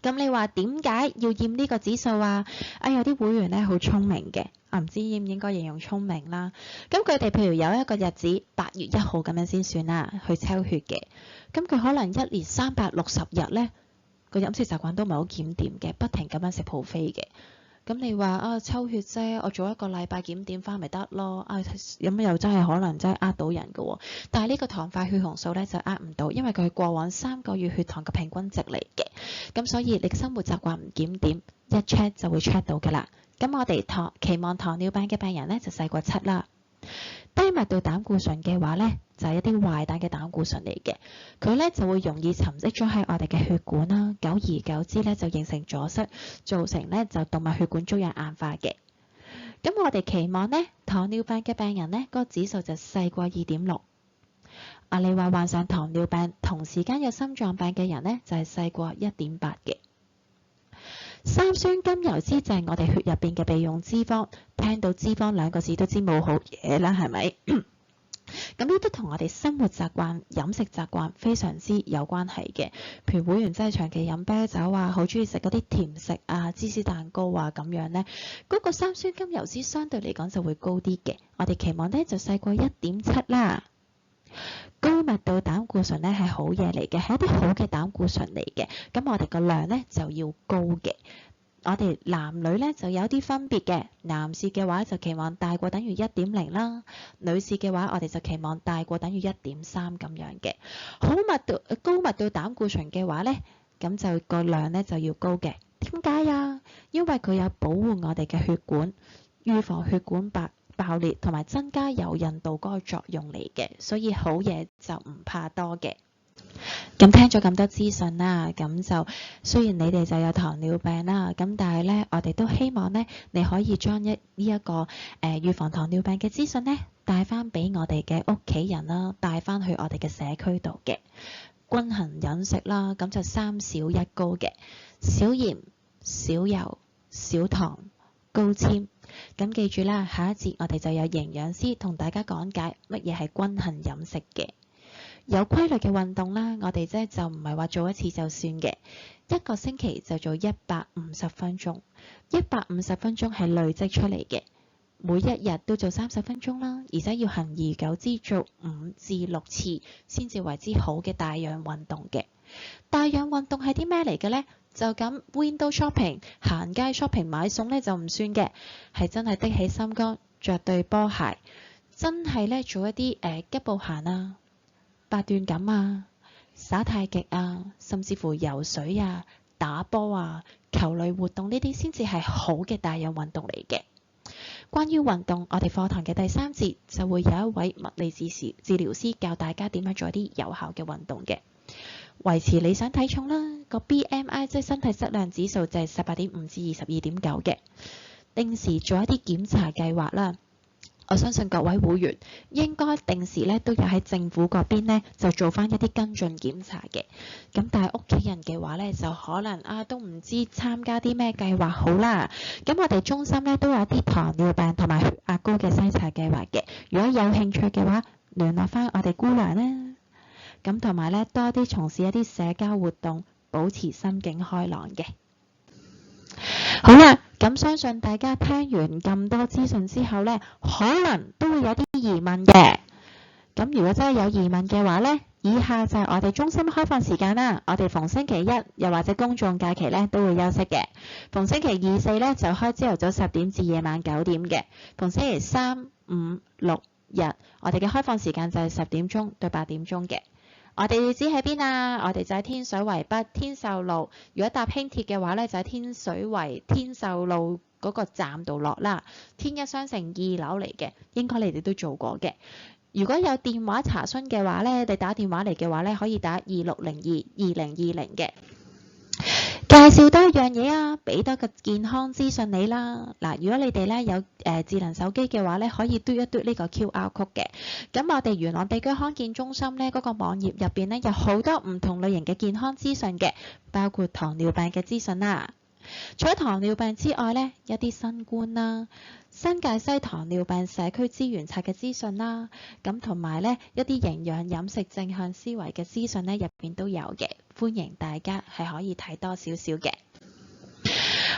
咁你話點解要驗呢個指數啊？有啲會員咧好聰明嘅，唔知應唔應該形容聰明啦。咁佢哋譬如有一個日子8月1號咁樣先算啦，去抽血嘅。咁佢可能1年360日咧，個飲食習慣都唔係好檢點嘅，不停咁樣食 buffet嘅。咁你話抽血啫，我做1個禮拜檢點翻咪得咯？咁又真係可能真係呃到人㗎喎。但係呢個糖化血紅素咧就呃唔到，因為佢係過往3個月血糖嘅平均值嚟嘅。咁所以你生活習慣唔檢點，一 check 就會 check 到㗎啦。咁我哋期望糖尿病嘅病人咧就細過7啦。低密度膽固醇嘅話咧，就係一啲壞蛋嘅膽固醇嚟嘅，佢咧就會容易沉積咗喺我哋嘅血管啦，久而久之咧就形成阻塞，造成咧就動脈血管粥樣硬化嘅。咁我哋期望咧糖尿病嘅病人咧，個指數就細過2.6。你話患上糖尿病同時間有心臟病嘅人咧，就係細過1.8嘅。三酸甘油脂就係我哋血入邊嘅備用脂肪，聽到脂肪2個字都知冇好嘢啦，係咪？咁呢都同我哋生活習慣、飲食習慣非常之有關係嘅。譬如會員真係長期飲啤酒啊，好中意食嗰啲甜食啊、芝士蛋糕啊咁樣呢，嗰個三酸甘油脂相對嚟講就會高啲嘅。我哋期望呢就細過1.7啦。高密度膽固醇咧係好嘢嚟嘅，係一啲好嘅膽固醇嚟嘅。咁我哋個量咧就要高嘅。我哋男女咧就有啲分別嘅。男士嘅話就期望大過等於1.0啦，女士嘅話我哋就期望大過等於1.3咁樣嘅。高密度膽固醇嘅話咧，咁就個量咧就要高嘅。點解啊？因為佢有保護我哋嘅血管，預防血管爆裂同埋增加柔韌度嗰個作用嚟嘅，所以好嘢就唔怕多嘅。咁聽咗咁多資訊啦，咁就雖然你哋就有糖尿病啦，咁但係咧，我哋都希望咧，你可以將呢一個預防糖尿病嘅資訊咧，帶翻俾我哋嘅屋企人啦，帶翻去我哋嘅社區度嘅。均衡飲食啦，咁就3少1高嘅，少鹽、少油、少糖、高纖。咁記住啦，下一節我哋就有營養師同大家講解乜嘢係均衡飲食嘅。有規律嘅運動啦，我哋就唔係話做一次就算嘅，1個星期就做150分鐘，150分鐘係累積出嚟嘅，每一日都做30分鐘啦，而且要行而久之做5至6次先至為之好嘅帶氧運動嘅。帶氧運動係啲咩嚟嘅呢？就咁 window shopping 行街 shopping 買餸咧就唔算嘅，係真係的起心肝，着對波鞋，真係咧做一啲急步行啊、8段錦啊、耍太極啊，甚至乎游水啊、打波啊、球類活動呢啲先至係好嘅帶氧運動嚟嘅。關於運動，我哋課堂嘅第3節就會有一位物理治療師教大家點樣做一啲有效嘅運動嘅。維持理想體重啦，個 BMI 即係身體質量指數就係18.5至22.9嘅。定時做一啲檢查計劃啦。我相信各位會員應該定時咧都有喺政府嗰邊咧就做翻一啲跟進檢查嘅。咁但係屋企人嘅話咧就可能都唔知參加啲咩計劃好啦。咁我哋中心咧都有啲糖尿病同埋血壓高嘅篩查計劃嘅。如果有興趣嘅話，聯絡翻我哋姑娘啦。咁同埋咧多啲從事一啲社交活動，保持心境開朗嘅。好啦，咁相信大家聽完咁多資訊之後呢，可能都會有啲疑問嘅。咁如果真係有疑問嘅話呢，以下就係我哋中心開放時間啦。我哋逢星期一又或者公眾假期呢都會休息嘅。逢星期2、4呢就開朝頭早10點至夜晚9點嘅。逢星期3、5、6日，我哋嘅開放時間就係10點鐘到8點鐘嘅。我哋地址喺邊啊？我哋就喺天水圍北天秀路。如果搭輕鐵嘅話呢，就喺天水圍天秀路嗰個站度落啦。天一商城2樓嚟嘅，應該你哋都做過嘅。如果有電話查詢嘅話呢，你打電話嚟嘅話呢，可以打26022020嘅。介紹多一樣嘢啊，俾多個健康資訊你啦。嗱，如果你哋咧有智能手機嘅話咧，可以嘟一嘟呢個 QR code 嘅。咁我哋元朗地區康健中心咧嗰個網頁入邊咧有好多唔同類型嘅健康資訊嘅，包括糖尿病嘅資訊啦。除咗糖尿病之外咧，一啲新冠啦、新界西糖尿病社區資源冊嘅資訊啦，咁同埋咧一啲營養飲食正向思維嘅資訊咧入邊都有嘅，歡迎大家係可以睇多少少嘅。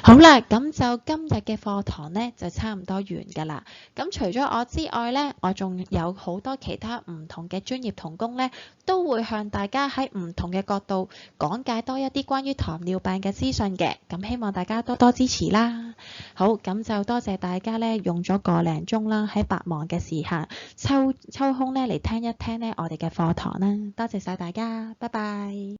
好啦，咁就今日嘅課堂呢，就差唔多完㗎啦。咁除咗我之外呢，我仲有好多其他唔同嘅專業同工呢，都會向大家喺唔同嘅角度講解多一啲關於糖尿病嘅資訊嘅。咁希望大家多多支持啦。好，咁就多謝大家呢，用咗個零鐘啦，喺百忙嘅時間抽空呢嚟聽一聽呢我哋嘅課堂啦。多謝晒大家，拜拜。